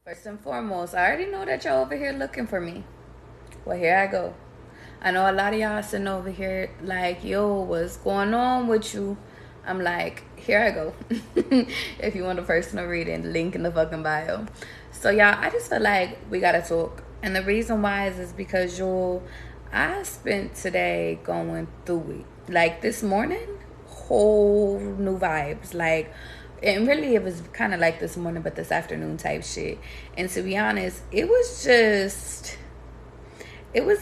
First and foremost, I already know that y'all over here looking for me. Well, here I go. I know a lot of y'all sitting over here like, yo, what's going on with you? I'm like, here I go. If you want a personal reading, link in the fucking bio. So, y'all, I just feel like we gotta talk. And the reason why is because, yo, I spent today going through it. Like this morning, whole new vibes. Like, and really it was kind of like this morning, but this afternoon type shit. And to be honest, it was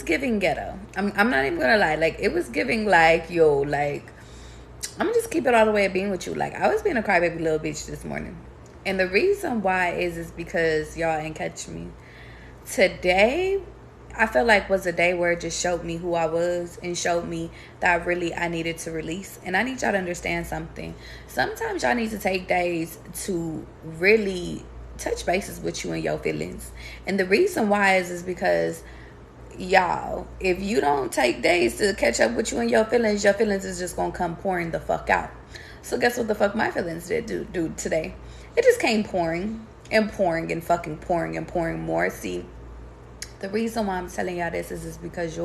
giving ghetto. I'm not even gonna lie. Like, it was giving like, yo, like, I'm gonna just keep it all the way of being with you. Like, I was being a crybaby little bitch this morning. And the reason why is because y'all ain't catch me. Today, I feel like was a day where it just showed me who I was and showed me that really I needed to release. And I need y'all to understand something. Sometimes y'all need to take days to really touch bases with you and your feelings. And the reason why is because y'all, if you don't take days to catch up with you and your feelings is just gonna come pouring the fuck out. So guess what the fuck my feelings did do today? It just came pouring and pouring and fucking pouring and pouring more. See, the reason why I'm telling y'all this is because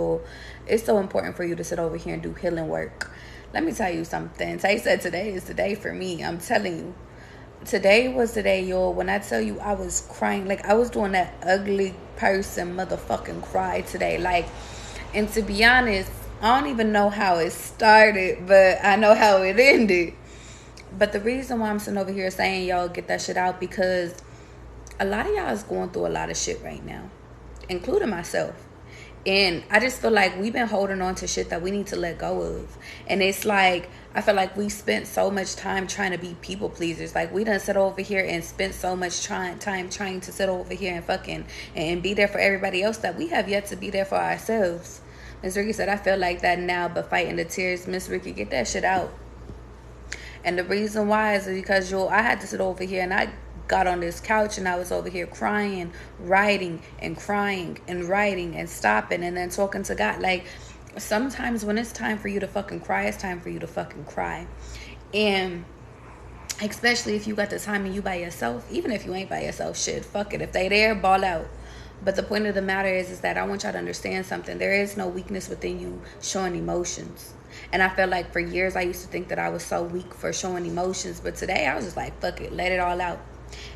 it's so important for you to sit over here and do healing work. Let me tell you something. Tay said today is the day for me. I'm telling you. Today was the day, y'all. When I tell you I was crying, like I was doing that ugly person motherfucking cry today. Like, and to be honest, I don't even know how it started, but I know how it ended. But the reason why I'm sitting over here saying y'all get that shit out because a lot of y'all is going through a lot of shit right now, including myself. And I just feel like we've been holding on to shit that we need to let go of. And it's like, I feel like we spent so much time trying to be people pleasers. Like, we done sit over here and spent so much time trying to sit over here and fucking and be there for everybody else that we have yet to be there for ourselves. Miss Ricky said, I feel like that now, but fighting the tears. Miss Ricky, get that shit out. And the reason why is because, yo, I had to sit over here and I got on this couch and I was over here crying, writing and crying and writing and stopping and then talking to God. Like, sometimes when it's time for you to fucking cry, it's time for you to fucking cry. And especially if you got the time and you by yourself, even if you ain't by yourself, shit, fuck it. If they there, ball out. But the point of the matter is that I want y'all to understand something. There is no weakness within you showing emotions. And I felt like for years I used to think that I was so weak for showing emotions. But today I was just like, fuck it, let it all out.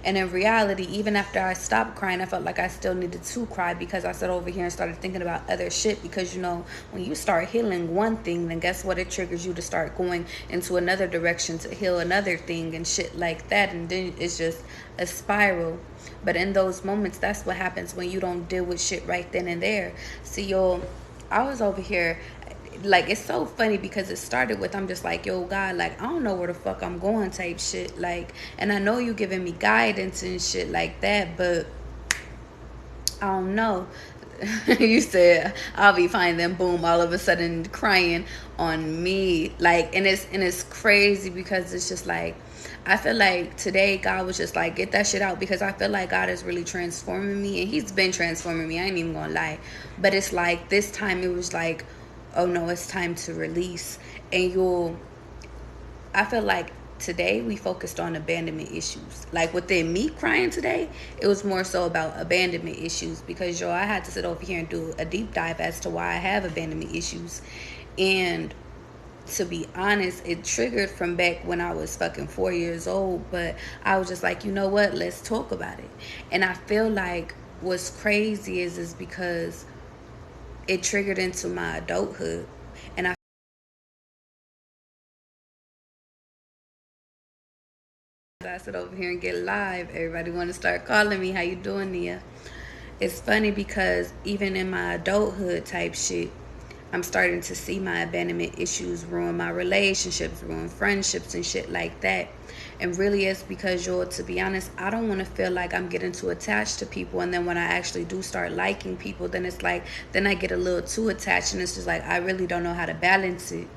And in reality, even after I stopped crying, I felt like I still needed to cry because I sat over here and started thinking about other shit. Because, you know, when you start healing one thing, then guess what? It triggers you to start going into another direction to heal another thing and shit like that. And then it's just a spiral. But in those moments, that's what happens when you don't deal with shit right then and there. See, yo, I was over here, like, it's so funny because it started with, I'm just like, yo, God, like, I don't know where the fuck I'm going type shit. Like, and I know you giving me guidance and shit like that, but I don't know. You said I'll be fine, then boom, all of a sudden crying on me. Like, and it's crazy because it's just like, I feel like today God was just like, get that shit out, because I feel like God is really transforming me, and he's been transforming me, I ain't even gonna lie. But it's like this time it was like, oh no, it's time to release. And I feel like today we focused on abandonment issues. Like, within me crying today, it was more so about abandonment issues because, yo, I had to sit over here and do a deep dive as to why I have abandonment issues. And to be honest, it triggered from back when I was fucking 4 years old. But I was just like, you know what, let's talk about it. And I feel like what's crazy is because it triggered into my adulthood. And I sit over here and get live, everybody want to start calling me. How you doing, Nia? It's funny because even in my adulthood type shit, I'm starting to see my abandonment issues ruin my relationships, ruin friendships and shit like that. And really it's because, yo, to be honest, I don't want to feel like I'm getting too attached to people. And then when I actually do start liking people, then it's like, then I get a little too attached. And it's just like, I really don't know how to balance it.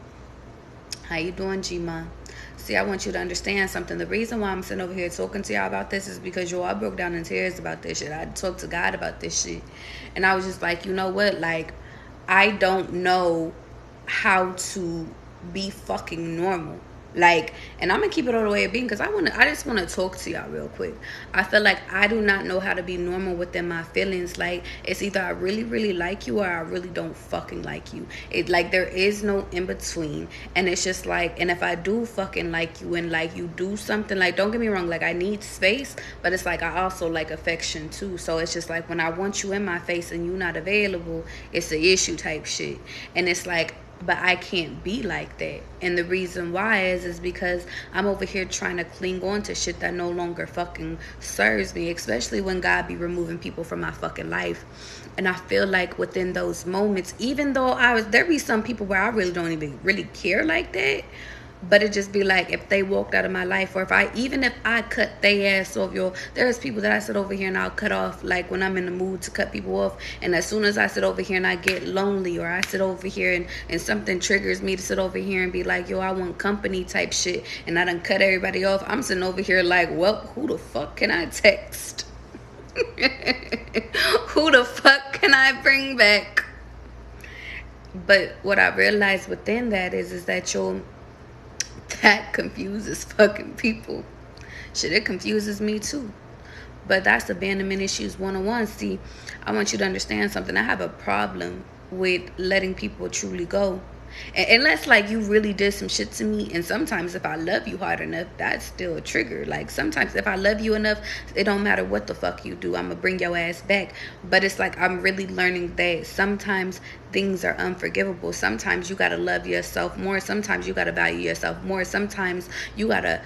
How you doing, G-Ma? See, I want you to understand something. The reason why I'm sitting over here talking to y'all about this is because, yo, I broke down in tears about this shit. I talked to God about this shit. And I was just like, you know what? Like, I don't know how to be fucking normal. Like, and I'm gonna keep it all the way at being, because I just want to talk to y'all real quick. I feel like I do not know how to be normal within my feelings. Like, it's either I really really like you or I really don't fucking like you. It, like, there is no in between. And it's just like, and if I do fucking like you and like you do something, like, don't get me wrong, like, I need space, but it's like I also like affection too. So it's just like, when I want you in my face and you not available, it's the issue type shit. And it's like, but I can't be like that. And the reason why is because I'm over here trying to cling on to shit that no longer fucking serves me, especially when God be removing people from my fucking life. And I feel like within those moments, even though there be some people where I really don't even really care like that, but it just be like, if they walked out of my life, or even if I cut they ass off, there's people that I sit over here and I'll cut off, like when I'm in the mood to cut people off. And as soon as I sit over here and I get lonely, or I sit over here and something triggers me to sit over here and be like, yo, I want company type shit, and I done cut everybody off, I'm sitting over here like, well, who the fuck can I text? Who the fuck can I bring back? But what I realized within that is that that confuses fucking people. Shit, it confuses me too. But that's abandonment issues 101. See, I want you to understand something. I have a problem with letting people truly go. Unless, like, you really did some shit to me. And sometimes if I love you hard enough, that's still a trigger. Like, sometimes if I love you enough, it don't matter what the fuck you do, I'm gonna bring your ass back. But it's like, I'm really learning that sometimes things are unforgivable. Sometimes you gotta love yourself more. Sometimes you gotta value yourself more. Sometimes you gotta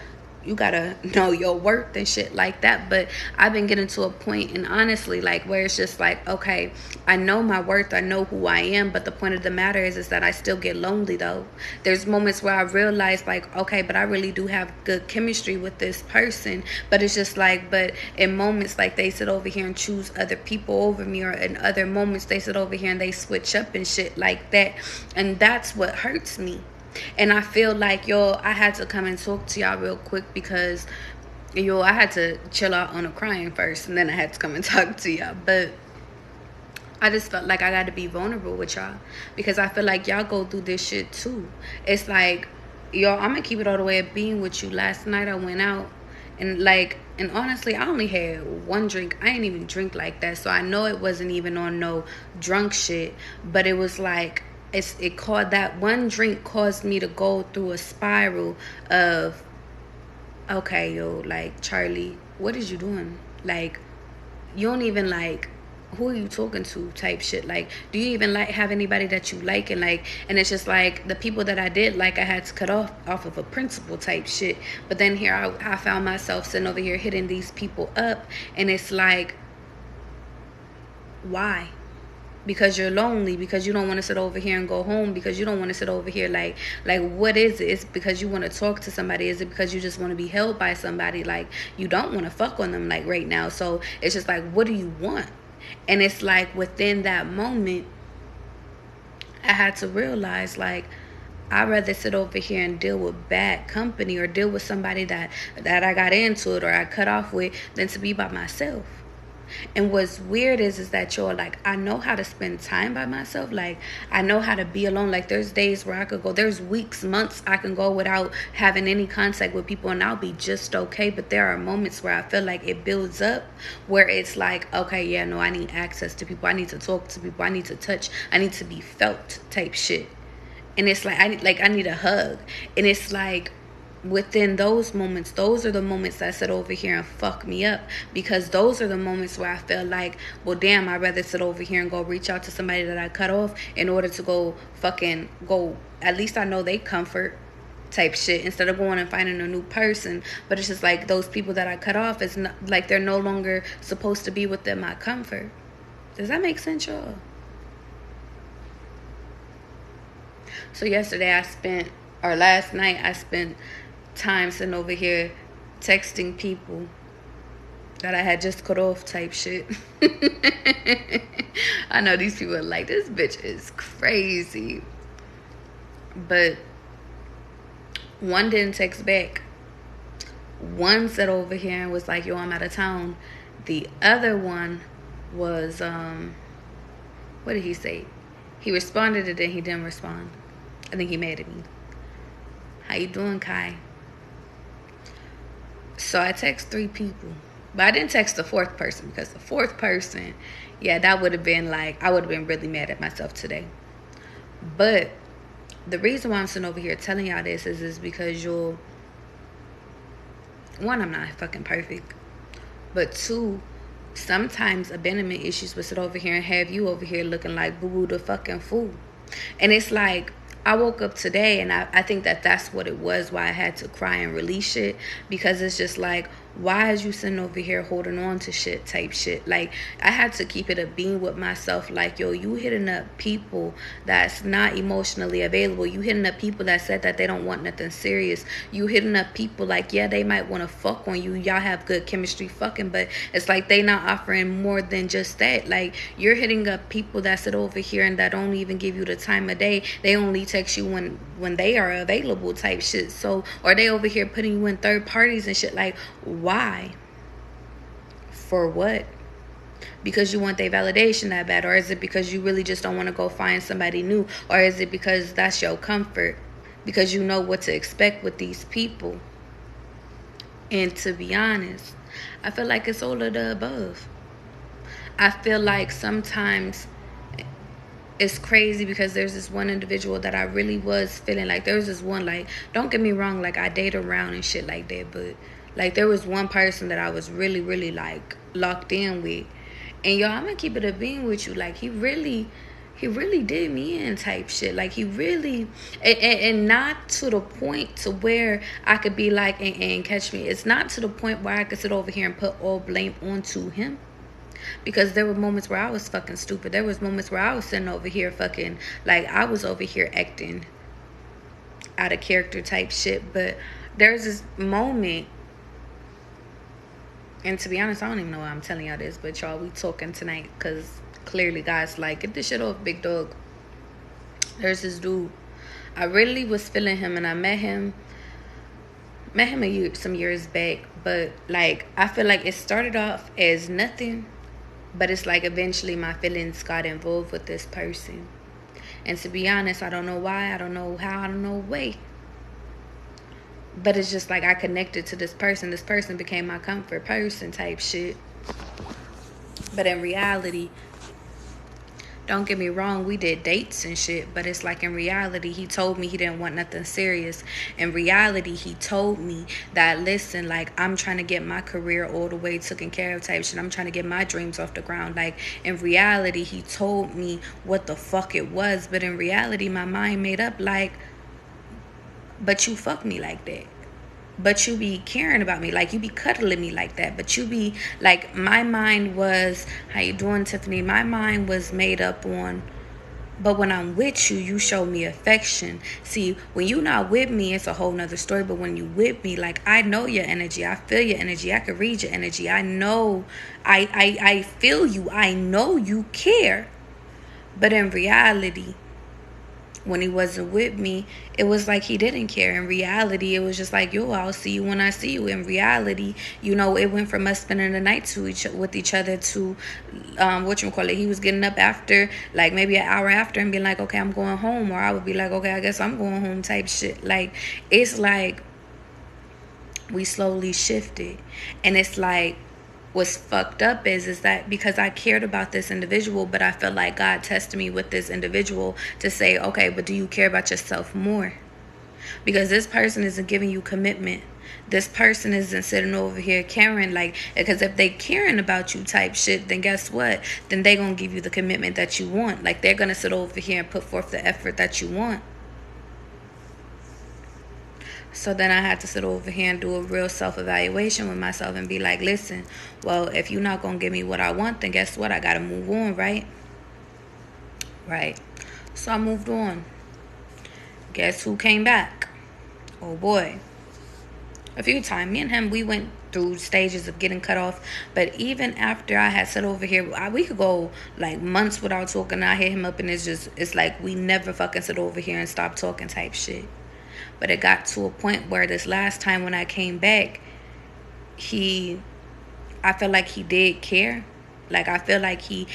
know your worth and shit like that. But I've been getting to a point, and honestly, like, where it's just like, okay, I know my worth, I know who I am, but the point of the matter is that I still get lonely though. There's moments where I realize, like, okay, but I really do have good chemistry with this person, but it's just like, but in moments, like, they sit over here and choose other people over me, or in other moments they sit over here and they switch up and shit like that. And that's what hurts me. And I feel like, I had to come and talk to y'all real quick, because I had to chill out on the crying first, and then I had to come and talk to y'all. But I just felt like I got to be vulnerable with y'all, because I feel like y'all go through this shit too. It's like, I'm gonna keep it all the way at being with you. Last night I went out, and honestly, I only had one drink. I ain't even drink like that, so I know it wasn't even on no drunk shit. But it was like, that one drink caused me to go through a spiral of, okay, like, Charlie, what is you doing? Like, you don't even, like, who are you talking to type shit? Like, do you even have anybody that you like? And and it's just like, the people that I did like, I had to cut off of a principle type shit. But then here I found myself sitting over here hitting these people up, and it's like, why? Because you're lonely, because you don't want to sit over here and go home, because you don't want to sit over here, like what is it? It's because you want to talk to somebody? Is it because you just want to be held by somebody? Like, you don't want to fuck on them, like, right now. So it's just like, what do you want? And it's like, within that moment, I had to realize, like, I'd rather sit over here and deal with bad company, or deal with somebody that I got into it, or I cut off with, than to be by myself. And what's weird is that, like, I know how to spend time by myself. Like, I know how to be alone. Like, there's days where I could go, there's weeks, months I can go without having any contact with people, and I'll be just okay. But there are moments where I feel like it builds up, where it's like, okay, yeah, no, I need access to people, I need to talk to people, I need to touch, I need to be felt type shit. And it's like, I need a hug. And it's like, within those moments, those are the moments that sit over here and fuck me up, because those are the moments where I feel like, well, damn, I'd rather sit over here and go reach out to somebody that I cut off, in order to go at least I know they comfort type shit, instead of going and finding a new person. But it's just like, those people that I cut off, is not like, they're no longer supposed to be within my comfort. Does that make sense, y'all? So last night I spent time sitting over here texting people that I had just cut off type shit. I know these people are like, this bitch is crazy. But one didn't text back. One sat over here and was like, yo, I'm out of town. The other one was, what did he say? He responded, and then he didn't respond. I think he mad at me. How you doing, Kai? So I text 3 people. But I didn't text the 4th person because the 4th person, yeah, that would have been like, I would have been really mad at myself today. But the reason why I'm sitting over here telling y'all this is because one, I'm not fucking perfect. But 2, sometimes abandonment issues will sit over here and have you over here looking like boo-boo the fucking fool. And it's like, I woke up today and I think that that's what it was, why I had to cry and release it. Because it's just like, why is you sitting over here holding on to shit type shit? Like, I had to keep it a being with myself. Like, yo, you hitting up people that's not emotionally available. You hitting up people that said that they don't want nothing serious. You hitting up people like, yeah, they might want to fuck on you. Y'all have good chemistry fucking, but it's like they not offering more than just that. Like, you're hitting up people that sit over here and that don't even give you the time of day. They only text you when they are available type shit. So, or they over here putting you in third parties and shit. Like, why? For what? Because you want their validation that bad? Or is it because you really just don't want to go find somebody new? Or is it because that's your comfort? Because you know what to expect with these people? And to be honest, I feel like it's all of the above. I feel like sometimes it's crazy because there's this one individual that I really was feeling like, there was this one, like, don't get me wrong, like, I date around and shit like that, but like, there was one person that I was really, really like locked in with. And y'all, I'm gonna keep it a being with you. Like, he really did me in type shit. Like, he really, and not to the point to where I could be like, and catch me. It's not to the point where I could sit over here and put all blame onto him. Because there were moments where I was fucking stupid. There was moments where I was sitting over here fucking, like, I was over here acting out of character type shit. But there's this moment, and to be honest, I don't even know why I'm telling y'all this, but y'all, we talking tonight because clearly guys like, get this shit off, big dog. There's this dude. I really was feeling him, and I met him some years back. But like, I feel like it started off as nothing, but it's like eventually my feelings got involved with this person. And to be honest, I don't know why, I don't know how, I don't know way. But it's just like I connected to this person. This person became my comfort person type shit. But in reality, don't get me wrong, we did dates and shit, but it's like in reality, he told me he didn't want nothing serious. In reality, he told me that, listen, like, I'm trying to get my career all the way taken care of type shit. I'm trying to get my dreams off the ground. Like, in reality, he told me what the fuck it was. But in reality, my mind made up like, but you fuck me like that. But you be caring about me, like you be cuddling me like that. But you be like, my mind was, how you doing, Tiffany? My mind was made up on, but when I'm with you, you show me affection. See, when you not with me, it's a whole nother story. But when you with me, like, I know your energy, I feel your energy, I can read your energy, I know, I feel you, I know you care. But in reality, when he wasn't with me, it was like he didn't care. In reality, it was just like, yo, I'll see you when I see you. In reality, you know, it went from us spending the night with each other to, he was getting up after, like maybe an hour after, and being like, okay, I'm going home. Or I would be like, okay, I guess I'm going home type shit. Like, it's like we slowly shifted. And it's like, what's fucked up is that because I cared about this individual, but I felt like God tested me with this individual to say, okay, but do you care about yourself more? Because this person isn't giving you commitment. This person isn't sitting over here caring, like, because if they caring about you type shit, then guess what? Then they gonna give you the commitment that you want. Like, they're gonna sit over here and put forth the effort that you want. So then I had to sit over here and do a real self-evaluation with myself and be like, listen, well, if you're not going to give me what I want, then guess what? I got to move on, right? Right. So I moved on. Guess who came back? Oh, boy. A few times. Me and him, we went through stages of getting cut off. But even after I had sat over here, we could go like months without talking. I hit him up and it's like we never fucking sit over here and stop talking type shit. But it got to a point where this last time when I came back, I felt like he did care. Like, I feel like he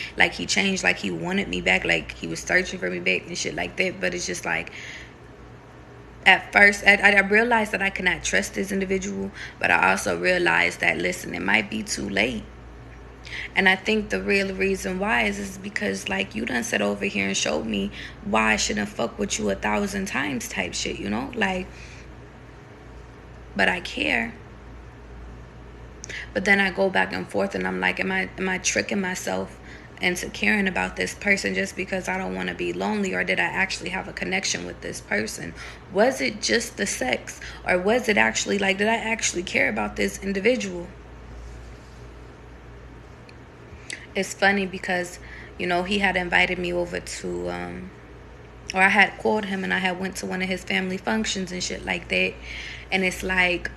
changed, like he wanted me back, like he was searching for me back and shit like that. But it's just like, At first, I realized that I cannot trust this individual, but I also realized that, listen, it might be too late. And I think the real reason why is because, like, you done sat over here and showed me why I shouldn't fuck with you 1,000 times type shit, you know? Like, but I care. But then I go back and forth and I'm like, am I tricking myself into caring about this person just because I don't want to be lonely? Or did I actually have a connection with this person? Was it just the sex? Or was it actually, like, did I actually care about this individual? It's funny because, you know, he had invited me over to, or I had called him and I had went to one of his family functions and shit like that. And it's like,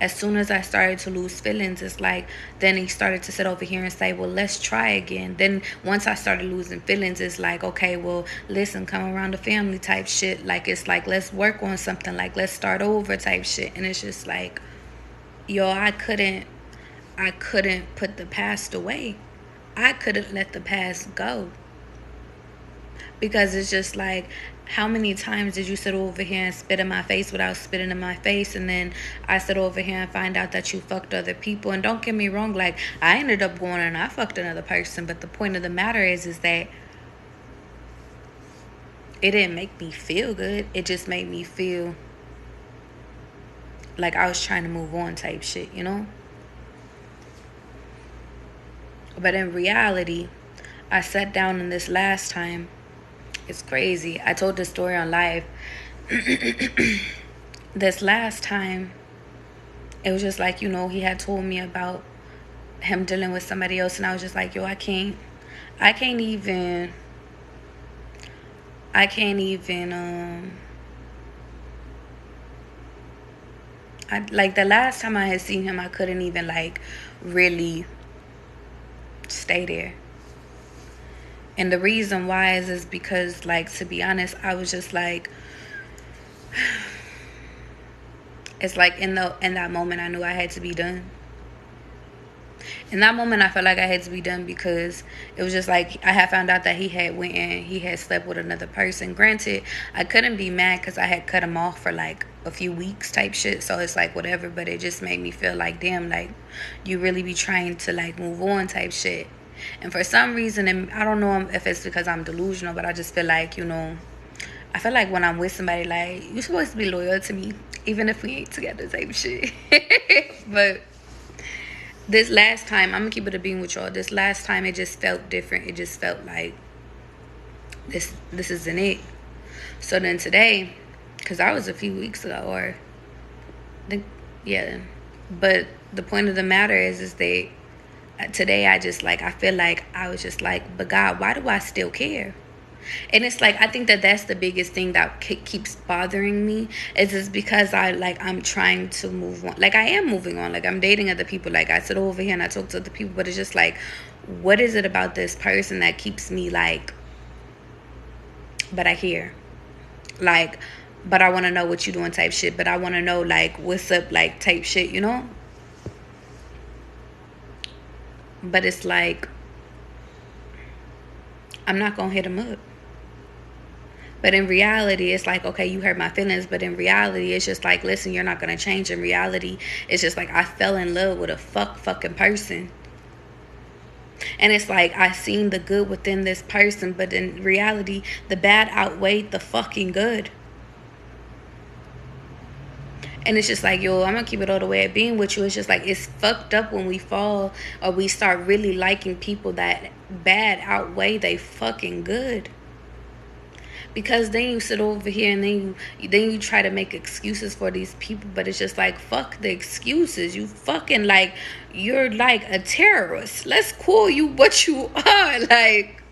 as soon as I started to lose feelings, it's like, then he started to sit over here and say, well, let's try again. Then once I started losing feelings, it's like, okay, well, listen, come around the family type shit. Like, it's like, let's work on something, like, let's start over type shit. And it's just like, yo, I couldn't put the past away. I couldn't let the past go. Because it's just like, how many times did you sit over here and spit in my face without spitting in my face? And then I sit over here and find out that you fucked other people. And don't get me wrong, like, I ended up going and I fucked another person. But the point of the matter is that it didn't make me feel good. It just made me feel like I was trying to move on type shit, you know? But in reality, I sat down in this last time. It's crazy. I told this story on live. This last time, it was just like, you know, he had told me about him dealing with somebody else. And I was just like, yo, I can't even, like, the last time I had seen him, I couldn't even, like, really stay there. And the reason why is because, like, to be honest, I was just like, it's like in that moment, I knew I had to be done. In that moment, I felt like I had to be done because it was just like, I had found out that he had went and he had slept with another person. Granted, I couldn't be mad because I had cut him off for like a few weeks type shit. So it's like, whatever. But it just made me feel like, damn, like, you really be trying to, like, move on type shit. And for some reason, and I don't know if it's because I'm delusional, but I just feel like, you know, I feel like when I'm with somebody, like, you're supposed to be loyal to me, even if we ain't together type shit. But this last time, I'm gonna keep it a being with y'all. This last time, it just felt different. It just felt like this isn't it. So then today, because that was a few weeks ago, or yeah. But the point of the matter is that today I just, like, I feel like I was just like, but God, why do I still care? And it's like, I think that that's the biggest thing that keeps bothering me, is just because I'm trying to move on. Like, I am moving on. Like, I'm dating other people. Like, I sit over here and I talk to other people, but it's just like, what is it about this person that keeps me like, but I care, like, but I want to know what you doing type shit, but I want to know, like, what's up, like, type shit, you know? But it's like, I'm not gonna hit him up. But in reality, it's like, okay, you hurt my feelings. But in reality, it's just like, listen, you're not going to change. In reality, it's just like, I fell in love with a fucking person. And it's like, I seen the good within this person. But in reality, the bad outweighed the fucking good. And it's just like, yo, I'm going to keep it all the way at being with you. It's just like, it's fucked up when we fall or we start really liking people that bad outweigh they fucking good. Because then you sit over here and then you try to make excuses for these people. But it's just like, fuck the excuses. You fucking, like, you're like a terrorist. Let's call you what you are. Like,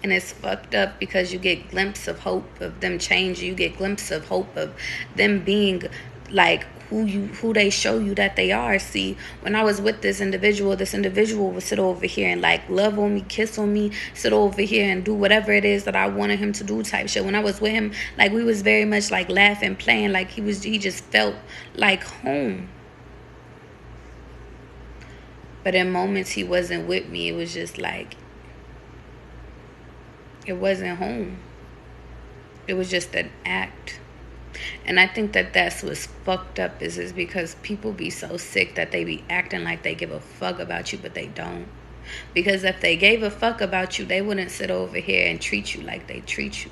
and it's fucked up because you get glimpses of hope of them changing. You get glimpses of hope of them being like who they show you that they are. See, when I was with this individual would sit over here and, like, love on me, kiss on me, sit over here and do whatever it is that I wanted him to do type shit. When I was with him, like, we was very much like laughing, playing, like he just felt like home. But in moments he wasn't with me, it was just like, it wasn't home. It was just an act. And I think that that's what's fucked up is because people be so sick that they be acting like they give a fuck about you, but they don't. Because if they gave a fuck about you, they wouldn't sit over here and treat you like they treat you.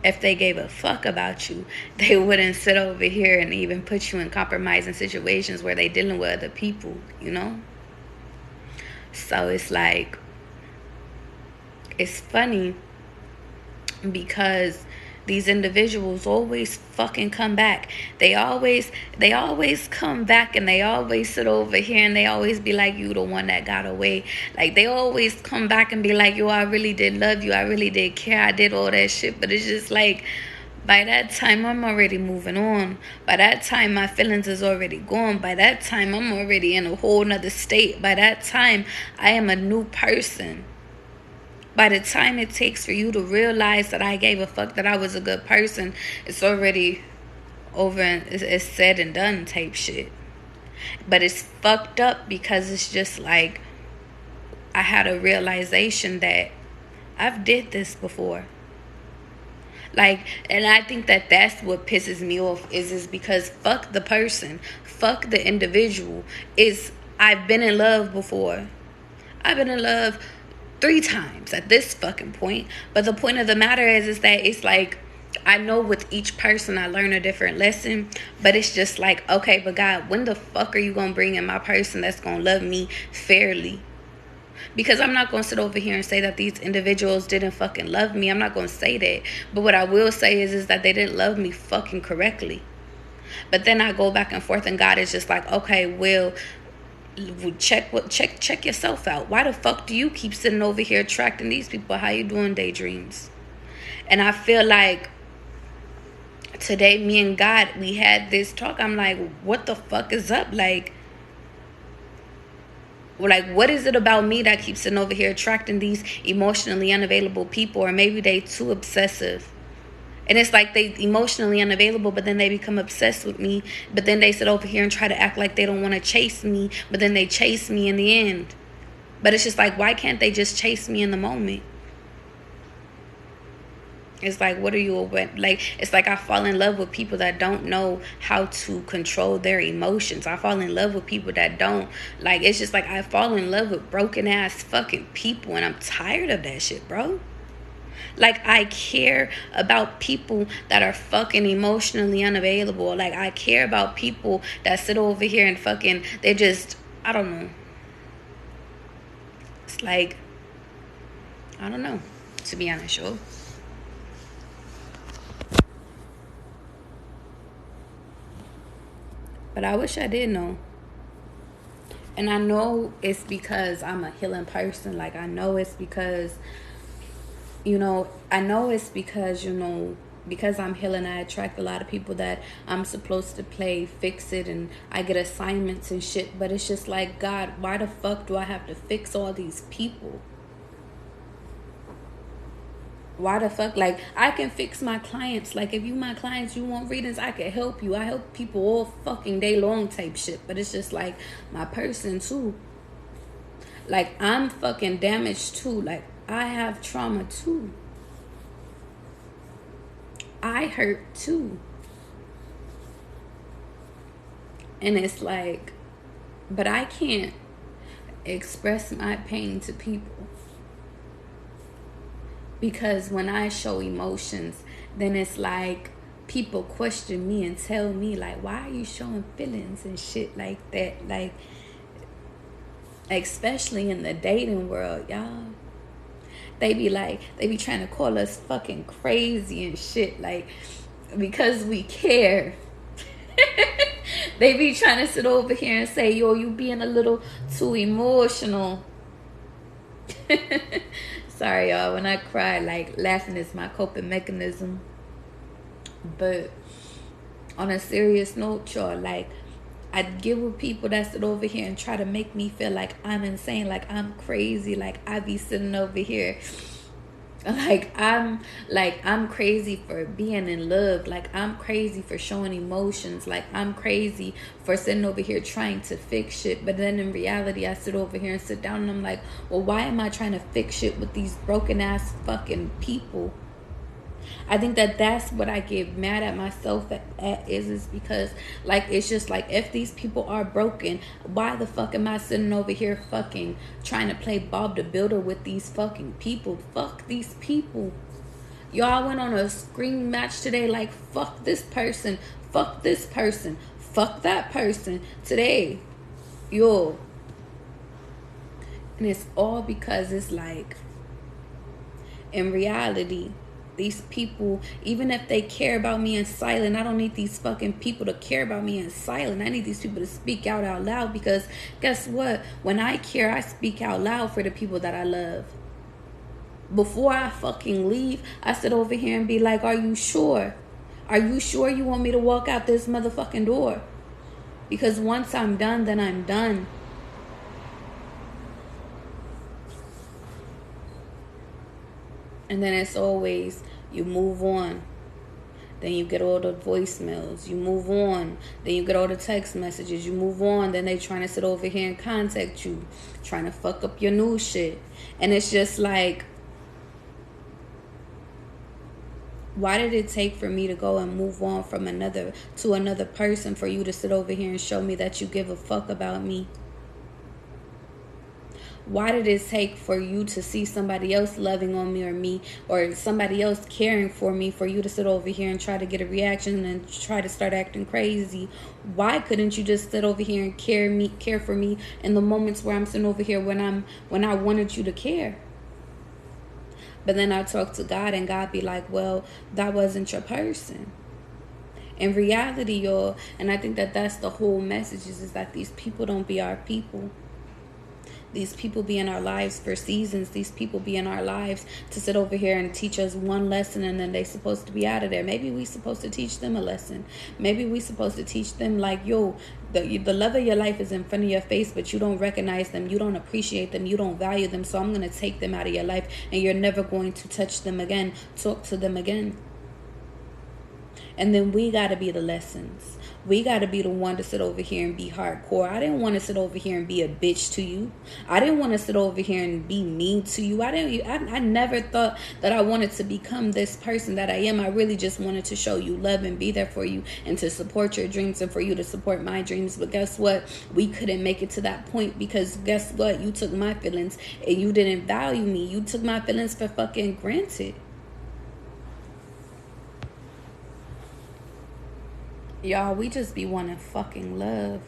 If they gave a fuck about you, they wouldn't sit over here and even put you in compromising situations where they dealing with other people, you know? So it's like, it's funny because these individuals always fucking come back. They always come back, and they always sit over here and they always be like, you the one that got away. Like, they always come back and be like, yo, I really did love you, I really did care, I did all that shit. But it's just like, by that time I'm already moving on. By that time my feelings is already gone. By that time I'm already in a whole nother state. By that time I am a new person. By the time it takes for you to realize that I gave a fuck, that I was a good person, it's already over and it's said and done type shit. But it's fucked up because it's just like, I had a realization that I've did this before. Like, and I think that that's what pisses me off is because fuck the person, fuck the individual. I've been in love before. I've been in love 3 times at this fucking point. But the point of the matter is that it's like, I know with each person I learn a different lesson. But it's just like, okay, but God, when the fuck are you gonna bring in my person that's gonna love me fairly? Because I'm not gonna sit over here and say that these individuals didn't fucking love me. I'm not gonna say that. But what I will say is that they didn't love me fucking correctly. But then I go back and forth, and God is just like, okay, well, check yourself out. Why the fuck do you keep sitting over here attracting these people? How you doing, daydreams? And I feel like today me and God, we had this talk. I'm like, what the fuck is up? Like, what is it about me that keeps sitting over here attracting these emotionally unavailable people? Or maybe they too obsessive. And it's like they emotionally unavailable, but then they become obsessed with me. But then they sit over here and try to act like they don't want to chase me. But then they chase me in the end. But it's just like, why can't they just chase me in the moment? It's like, what are you aware? Like, it's like I fall in love with people that don't know how to control their emotions. I fall in love with people that don't. Like, it's just like I fall in love with broken ass fucking people. And I'm tired of that shit, bro. Like, I care about people that are fucking emotionally unavailable. Like, I care about people that sit over here and fucking, they just, I don't know. It's like, I don't know, to be honest, yo. But I wish I did know. And I know it's because I'm a healing person. Like, I know it's because, I know it's because, because I'm healing, I attract a lot of people that I'm supposed to play fix it, and I get assignments and shit. But it's just like, God, why the fuck do I have to fix all these people? Why the fuck? Like, I can fix my clients. Like, if you my clients, you want readings, I can help you. I help people all fucking day long type shit. But it's just like my person too. Like, I'm fucking damaged too. Like, I have trauma too. I hurt too. And it's like, but I can't express my pain to people. Because when I show emotions, then it's like people question me and tell me, like, why are you showing feelings and shit like that? Like, especially in the dating world, y'all. They be trying to call us fucking crazy and shit. Like, because we care. They be trying to sit over here and say, yo, you being a little too emotional. Sorry, y'all. When I cry, like, laughing is my coping mechanism. But on a serious note, y'all, like, I get with people that sit over here and try to make me feel like I'm insane, like I'm crazy, like I be sitting over here like I'm crazy for being in love, like I'm crazy for showing emotions, like I'm crazy for sitting over here trying to fix shit. But then in reality, I sit over here and sit down and I'm like, well, why am I trying to fix shit with these broken ass fucking people? I think that that's what I get mad at myself at is because, like, it's just like, if these people are broken, why the fuck am I sitting over here fucking trying to play Bob the Builder with these fucking people? Fuck these people. Y'all went on a scream match today like, fuck this person, fuck this person, fuck that person today. Yo. And it's all because it's like, in reality, these people, even if they care about me in silent, I don't need these fucking people to care about me in silent. I need these people to speak out loud, because guess what? When I care, I speak out loud for the people that I love. Before I fucking leave, I sit over here and be like, are you sure? Are you sure you want me to walk out this motherfucking door? Because once I'm done, then I'm done. And then it's always, you move on. Then you get all the voicemails. You move on. Then you get all the text messages. You move on. Then they trying to sit over here and contact you. Trying to fuck up your new shit. And it's just like, why did it take for me to go and move on from another person for you to sit over here and show me that you give a fuck about me? Why did it take for you to see somebody else loving on me, or somebody else caring for me, for you to sit over here and try to get a reaction and try to start acting crazy? Why couldn't you just sit over here and care for me in the moments where I'm sitting over here when I wanted you to care? But then I talk to God, and God be like, well, that wasn't your person. In reality, y'all, and I think that that's the whole message, is that these people don't be our people. These people be in our lives for seasons. These people be in our lives to sit over here and teach us one lesson, and then they supposed to be out of there. Maybe we supposed to teach them a lesson. Maybe we supposed to teach them like, yo, the love of your life is in front of your face, but you don't recognize them. You don't appreciate them. You don't value them. So I'm going to take them out of your life, and you're never going to touch them again, talk to them again. And then we got to be the lessons. We got to be the one to sit over here and be hardcore. I didn't want to sit over here and be a bitch to you. I didn't want to sit over here and be mean to you. I never thought that I wanted to become this person that I am. I really just wanted to show you love and be there for you, and to support your dreams, and for you to support my dreams. But guess what? We couldn't make it to that point, because guess what? You took my feelings and you didn't value me. You took my feelings for fucking granted. Y'all, we just be wanting fucking love.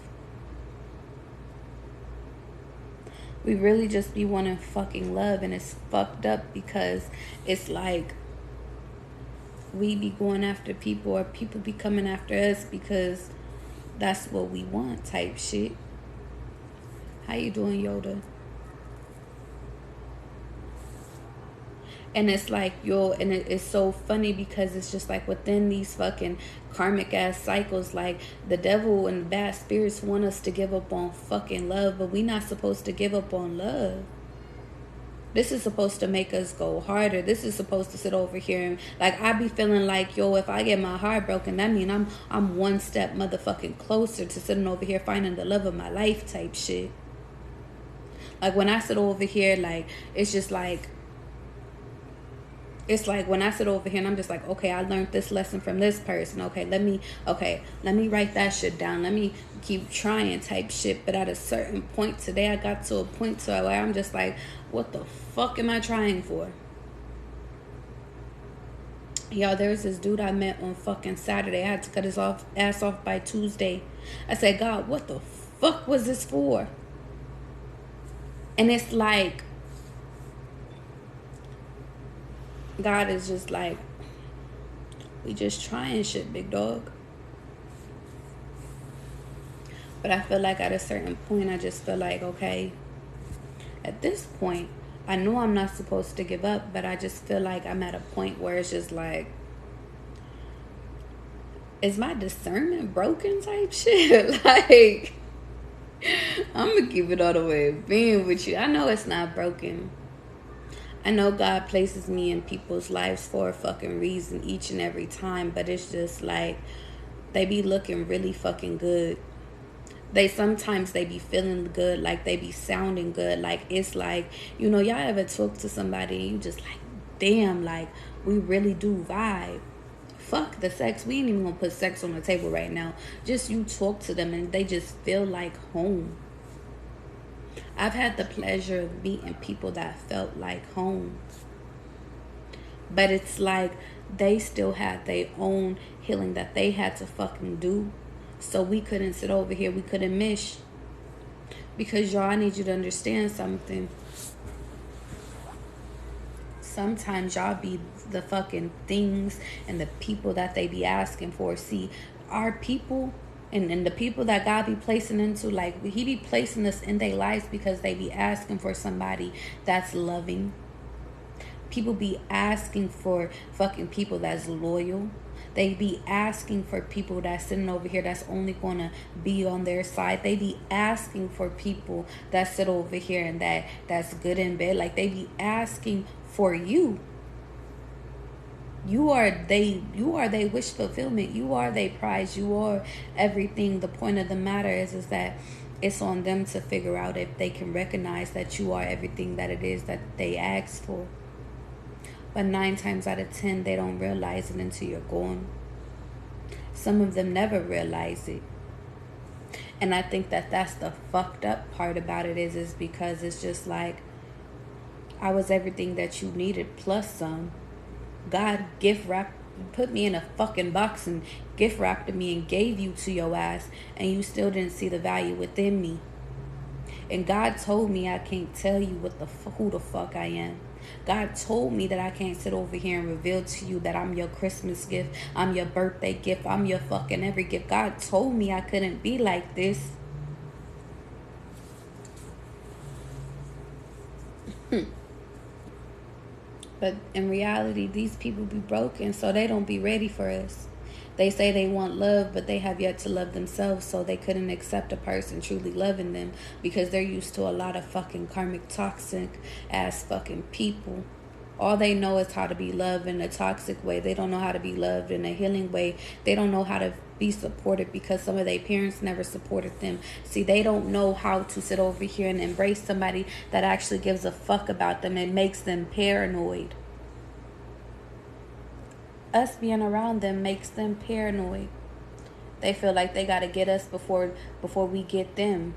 We really just be wanting fucking love, and it's fucked up, because it's like we be going after people, or people be coming after us because that's what we want type shit. How you doing, Yoda? And it's like, yo, and it's so funny, because it's just like, within these fucking karmic ass cycles, like, the devil and the bad spirits want us to give up on fucking love, but we not supposed to give up on love. This is supposed to make us go harder. This is supposed to sit over here and, like, I be feeling like, yo, if I get my heart broken, that mean I'm one step motherfucking closer to sitting over here finding the love of my life type shit. Like, when I sit over here, like, it's just like, it's like when I sit over here and I'm just like, okay, I learned this lesson from this person. Okay, let me write that shit down. Let me keep trying type shit. But at a certain point today, I got to a point to where I'm just like, what the fuck am I trying for? Y'all, there was this dude I met on fucking Saturday. I had to cut his ass off by Tuesday. I said, God, what the fuck was this for? And it's like, God is just like, we just trying shit, big dog. But I feel like at a certain point, I just feel like, okay, at this point, I know I'm not supposed to give up, but I just feel like I'm at a point where it's just like, is my discernment broken type shit? Like, I'm going to keep it all the way being with you. I know it's not broken. I know God places me in people's lives for a fucking reason each and every time, but it's just like, they be looking really fucking good. Sometimes they be feeling good, like they be sounding good. Like, it's like, you know, y'all ever talk to somebody and you just like, damn, like, We really do vibe. Fuck the sex. We ain't even gonna put sex on the table right now. Just you talk to them and they just feel like home. I've had the pleasure of meeting people that felt like home. But it's like they still had their own healing that they had to fucking do. So we couldn't sit over here. We couldn't mish. Because y'all, I need you to understand something. Sometimes y'all be the fucking things and the people that they be asking for. See, our people and the people that God be placing into, like, he be placing us in their lives because they be asking for somebody that's loving. People be asking for fucking people that's loyal. They be asking for people that's sitting over here that's only gonna be on their side. They be asking for people that sit over here and that's good in bed. Like, they be asking for you. You are they wish fulfillment. You are they prize. You are everything. The point of the matter is that it's on them to figure out if they can recognize that you are everything that it is that they ask for. But 9 times out of 10, they don't realize it until you're gone. Some of them never realize it. And I think that that's the fucked up part about it is because it's just like, I was everything that you needed plus some. God gift wrapped, put me in a fucking box and gift wrapped me and gave you to your ass, and you still didn't see the value within me. And God told me I can't tell you who the fuck I am. God told me that I can't sit over here and reveal to you that I'm your Christmas gift, I'm your birthday gift, I'm your fucking every gift. God told me I couldn't be like this. But in reality, these people be broken, so they don't be ready for us. They say they want love, but they have yet to love themselves, so they couldn't accept a person truly loving them because they're used to a lot of fucking karmic, toxic ass fucking people. All they know is how to be loved in a toxic way. They don't know how to be loved in a healing way. They don't know how to be supported because some of their parents never supported them. See, they don't know how to sit over here and embrace somebody that actually gives a fuck about them. It makes them paranoid. Us being around them makes them paranoid. They feel like they gotta get us before we get them.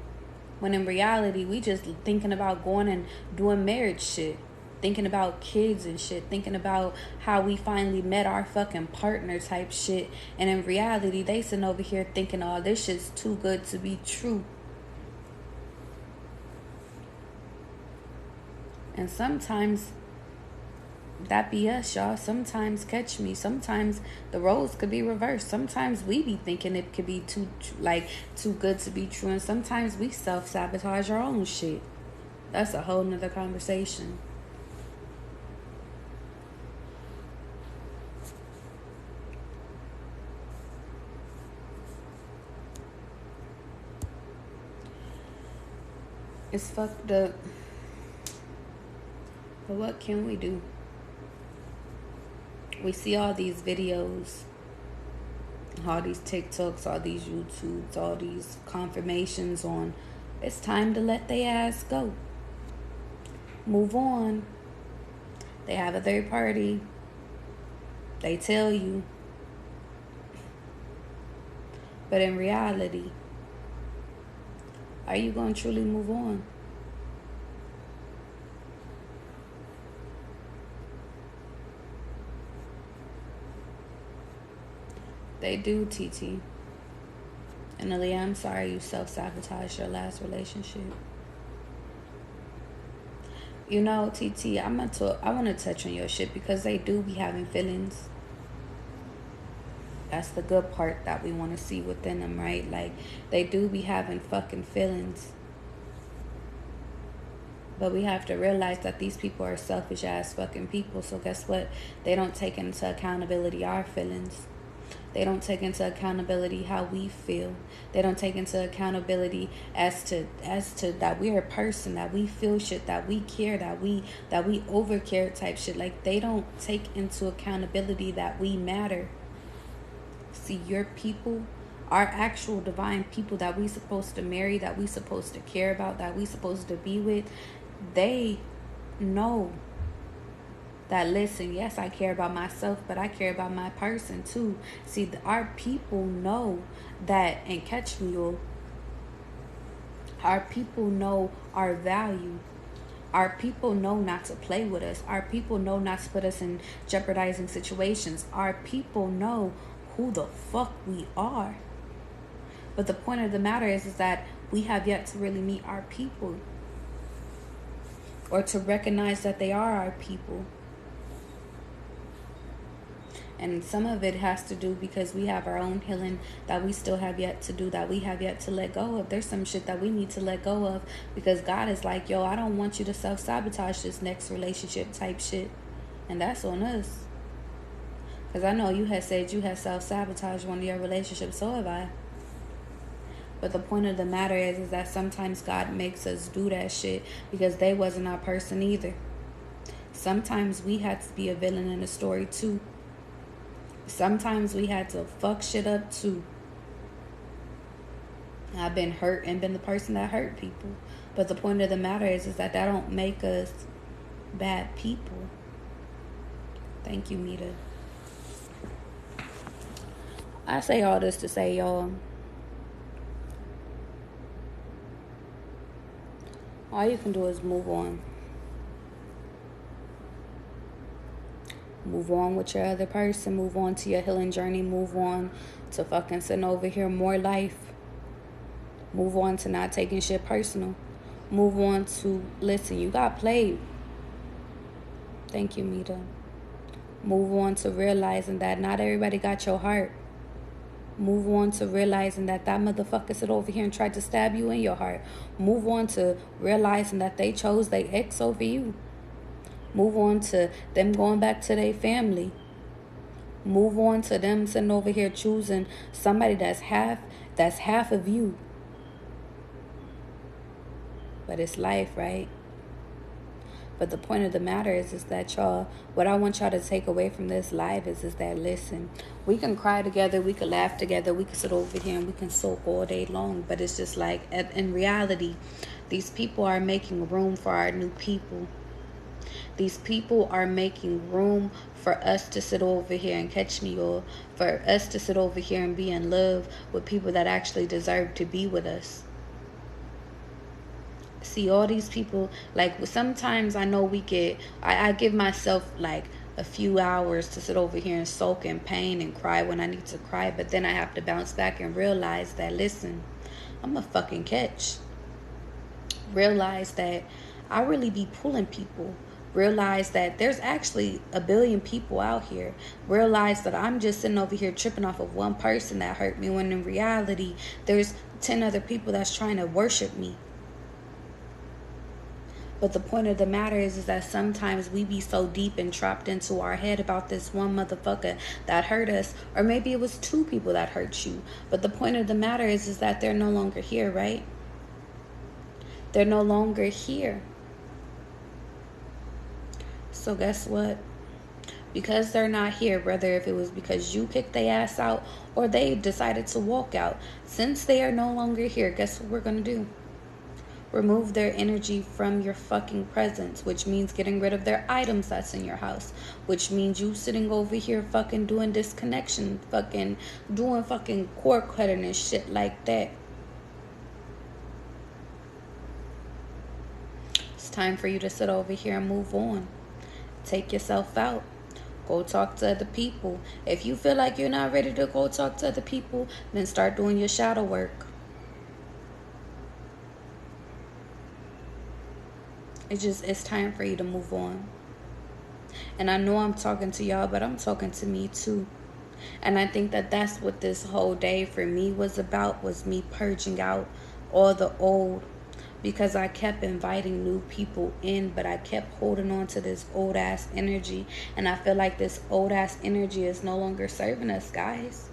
When in reality, we just thinking about going and doing marriage shit. Thinking about kids and shit. Thinking about how we finally met our fucking partner type shit. And in reality, they sitting over here thinking, oh, this shit's too good to be true. And sometimes that be us, y'all. Sometimes, catch me, sometimes the roles could be reversed. Sometimes we be thinking it could be too good to be true, and sometimes we self-sabotage our own shit. That's a whole nother conversation. It's fucked up, but what can we do? We see all these videos, all these TikToks, all these YouTubes, all these confirmations on it's time to let their ass go. Move on. They have a third party. They tell you. But in reality, are you going to truly move on? They do, TT. And Aaliyah, I'm sorry you self-sabotaged your last relationship. You know, TT, I want to touch on your shit because they do be having feelings. That's the good part that we want to see within them, right? Like, they do be having fucking feelings. But we have to realize that these people are selfish ass fucking people. So guess what? They don't take into accountability our feelings. They don't take into accountability how we feel. They don't take into accountability as to that we're a person, that we feel shit, that we care, that we overcare type shit. Like, they don't take into accountability that we matter. See, your people, our actual divine people that we supposed to marry, that we supposed to care about, that we supposed to be with, they know. that listen, yes, I care about myself, but I care about my person too. See, our people know that, and catch me, y'all. Our people know our value. Our people know not to play with us. Our people know not to put us in jeopardizing situations. Our people know who the fuck we are. But the point of the matter is that we have yet to really meet our people, or to recognize that they are our people. And some of it has to do because we have our own healing that we still have yet to do, that we have yet to let go of. There's some shit that we need to let go of because God is like, yo, I don't want you to self-sabotage this next relationship type shit. And that's on us. Because I know you had said you had self-sabotaged one of your relationships, so have I. But the point of the matter is that sometimes God makes us do that shit because they wasn't our person either. Sometimes we had to be a villain in the story too. Sometimes we had to fuck shit up too. I've been hurt and been the person that hurt people. But the point of the matter is that don't make us bad people. Thank you, Mita. I say all this to say, y'all, all you can do is move on. Move on with your other person. Move on to your healing journey. Move on to fucking sitting over here more life. Move on to not taking shit personal. Move on to, listen, you got played. Thank you, Mita. Move on to realizing that not everybody got your heart. Move on to realizing that motherfucker sit over here and tried to stab you in your heart. Move on to realizing that they chose their ex over you. Move on to them going back to their family. Move on to them sitting over here choosing somebody that's half of you. But it's life, right? But the point of the matter is that y'all, what I want y'all to take away from this live is that, listen, we can cry together, we can laugh together, we can sit over here and we can soak all day long. But it's just like, in reality, these people are making room for our new people. These people are making room for us to sit over here and catch me, or for us to sit over here and be in love with people that actually deserve to be with us. See, all these people, like, sometimes I know I give myself like a few hours to sit over here and soak in pain and cry when I need to cry, but then I have to bounce back and realize that, listen, I'm a fucking catch. Realize that I really be pulling people. Realize that there's actually a billion people out here. Realize that I'm just sitting over here tripping off of one person that hurt me, when in reality there's 10 other people that's trying to worship me. But the point of the matter is that sometimes we be so deep and trapped into our head about this one motherfucker that hurt us, or maybe it was 2 people that hurt you. But the point of the matter is that they're no longer here, right? They're no longer here. So guess what? Because they're not here, whether if it was because you kicked their ass out or they decided to walk out, since they are no longer here, guess what we're going to do? Remove their energy from your fucking presence, which means getting rid of their items that's in your house, which means you sitting over here fucking doing disconnection, fucking doing fucking cord cutting and shit like that. It's time for you to sit over here and move on. Take yourself out. Go talk to other people. If you feel like you're not ready to go talk to other people, then start doing your shadow work. It's time for you to move on. And I know I'm talking to y'all, but I'm talking to me too. And I think that that's what this whole day for me was about, was me purging out all the old. Because I kept inviting new people in, but I kept holding on to this old ass energy. And I feel like this old ass energy is no longer serving us, guys.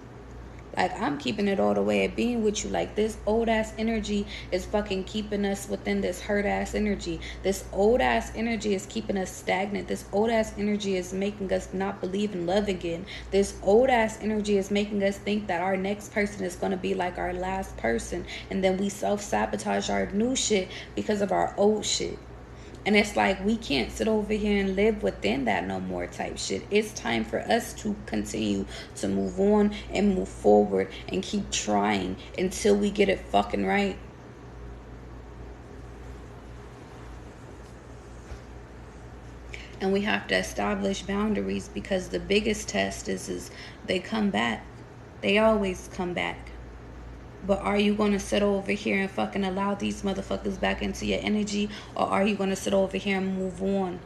Like, I'm keeping it all the way at being with you. Like, this old ass energy is fucking keeping us within this hurt ass energy. This old ass energy is keeping us stagnant. This old ass energy is making us not believe in love again. This old ass energy is making us think that our next person is going to be like our last person. And then we self-sabotage our new shit because of our old shit. And it's like we can't sit over here and live within that no more type shit. It's time for us to continue to move on and move forward and keep trying until we get it fucking right. And we have to establish boundaries, because the biggest test is they come back. They always come back. But are you going to sit over here and fucking allow these motherfuckers back into your energy? Or are you going to sit over here and move on?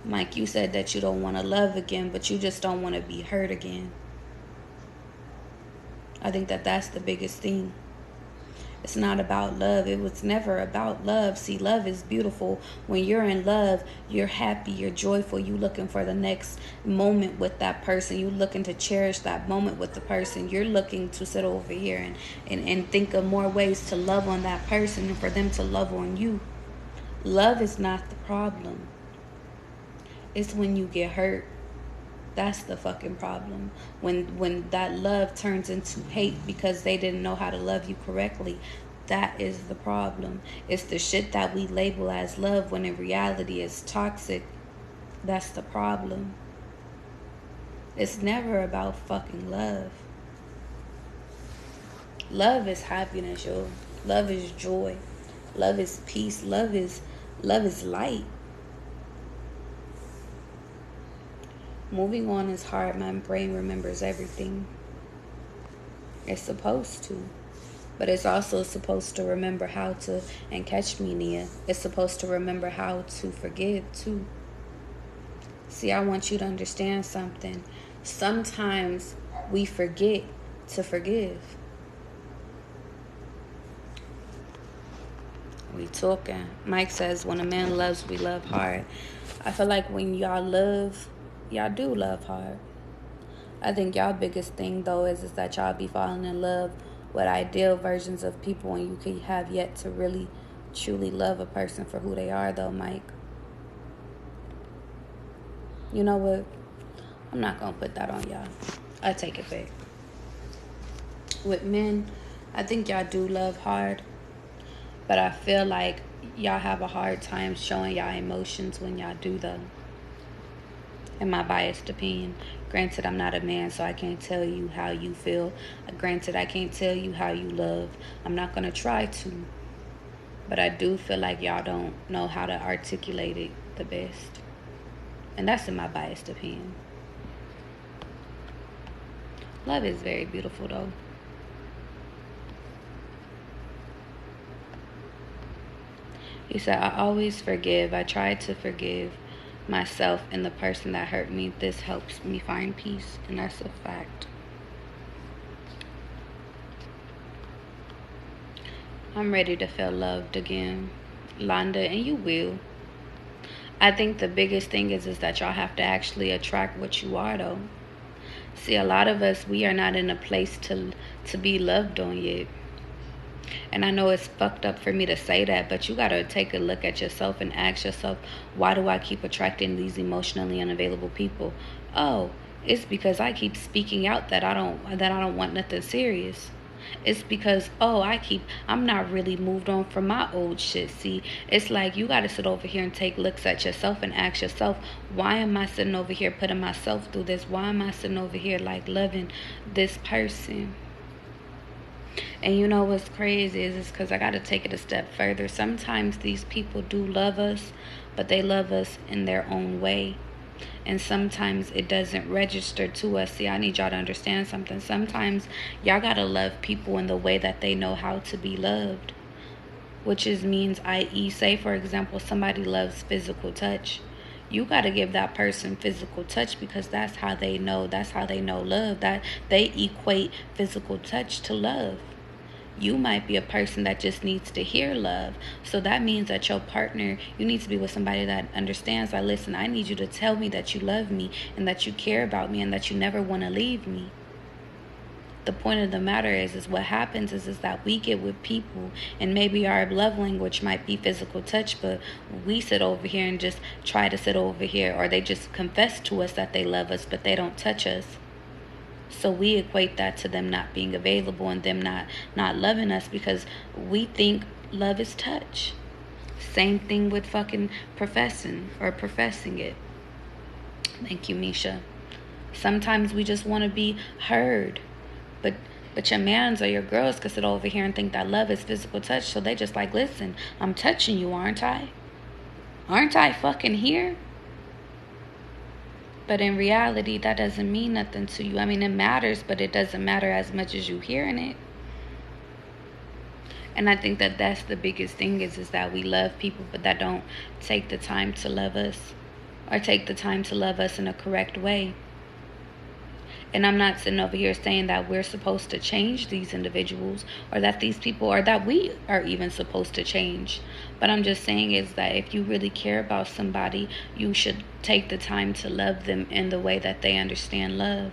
Mike, you said that you don't want to love again, but you just don't want to be hurt again. I think that that's the biggest thing. It's not about love. It was never about love. See, love is beautiful. When you're in love, you're happy, you're joyful, you're looking for the next moment with that person. You're looking to cherish that moment with the person. You're looking to sit over here and think of more ways to love on that person and for them to love on you. Love is not the problem. It's when you get hurt. That's the fucking problem. When that love turns into hate because they didn't know how to love you correctly, that is the problem. It's the shit that we label as love when in reality is toxic. That's the problem. It's never about fucking love. Love is happiness, yo. Love is joy. Love is peace. Love is light. Moving on is hard. My brain remembers everything. It's supposed to. But it's also supposed to remember how to, and catch me, Nia, it's supposed to remember how to forgive too. See, I want you to understand something. Sometimes we forget to forgive. We talking. Mike says, when a man loves, we love hard. I feel like when y'all love, y'all do love hard. I think y'all biggest thing though is that y'all be falling in love with ideal versions of people, and you could have yet to really truly love a person for who they are though, Mike. You know what? I'm not gonna put that on y'all. I take it back. With men, I think y'all do love hard, but I feel like y'all have a hard time showing y'all emotions when y'all do them. In my biased opinion. Granted, I'm not a man, so I can't tell you how you feel. Granted, I can't tell you how you love. I'm not going to try to. But I do feel like y'all don't know how to articulate it the best. And that's in my biased opinion. Love is very beautiful, though. You said, I always forgive. I try to forgive myself and the person that hurt me. This helps me find peace, and that's a fact. I'm ready to feel loved again, Londa, and you will. I think the biggest thing is that y'all have to actually attract what you are, though. See, a lot of us, we are not in a place to be loved on yet. And I know it's fucked up for me to say that, but you got to take a look at yourself and ask yourself, why do I keep attracting these emotionally unavailable people? Oh, it's because I keep speaking out that I don't want nothing serious. It's because, I'm not really moved on from my old shit. See, it's like you got to sit over here and take looks at yourself and ask yourself, why am I sitting over here putting myself through this? Why am I sitting over here like loving this person? And you know what's crazy is because I got to take it a step further. Sometimes these people do love us, but they love us in their own way. And sometimes it doesn't register to us. See, I need y'all to understand something. Sometimes y'all got to love people in the way that they know how to be loved. Which means, i.e., say, for example, somebody loves physical touch. You got to give that person physical touch because that's how they know. That's how they know love. That they equate physical touch to love. You might be a person that just needs to hear love. So that means that your partner, you need to be with somebody that understands that, listen, I need you to tell me that you love me and that you care about me and that you never want to leave me. The point of the matter is what happens is that we get with people and maybe our love language might be physical touch, but we sit over here and just try to sit over here, or they just confess to us that they love us, but they don't touch us. So we equate that to them not being available and them not loving us because we think love is touch. Same thing with fucking professing it. Thank you, Misha. Sometimes we just want to be heard. But your mans or your girls can sit over here and think that love is physical touch. So they just like, listen, I'm touching you, aren't I? Aren't I fucking here? But in reality, that doesn't mean nothing to you. I mean, it matters, but it doesn't matter as much as you hearing it. And I think that that's the biggest thing is that we love people, but that don't take the time to love us or take the time to love us in a correct way. And I'm not sitting over here saying that we're supposed to change these individuals or that these people or that we are even supposed to change. But I'm just saying is that if you really care about somebody, you should take the time to love them in the way that they understand love.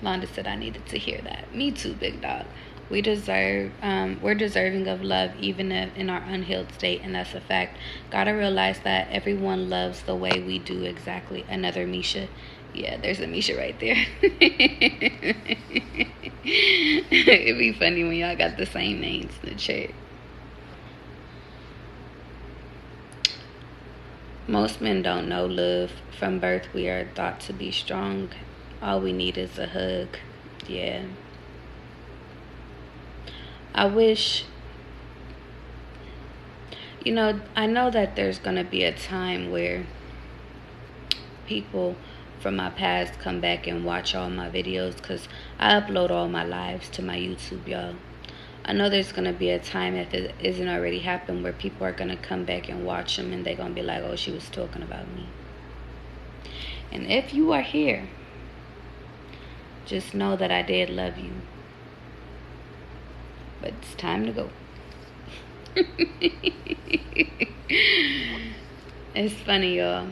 Londa said I needed to hear that. Me too, big dog. We're deserving of love even in our unhealed state, and that's a fact. Gotta realize that everyone loves the way we do exactly. Another Misha. Yeah, there's a Misha right there. It'd be funny when y'all got the same names in the chat. Most men don't know love. From birth, we are thought to be strong. All we need is a hug. Yeah. I wish, I know that there's going to be a time where people from my past come back and watch all my videos because I upload all my lives to my YouTube, y'all. I know there's going to be a time, if it isn't already happened, where people are going to come back and watch them and they're going to be like, oh, she was talking about me. And if you are here, just know that I did love you. But it's time to go. It's funny, y'all.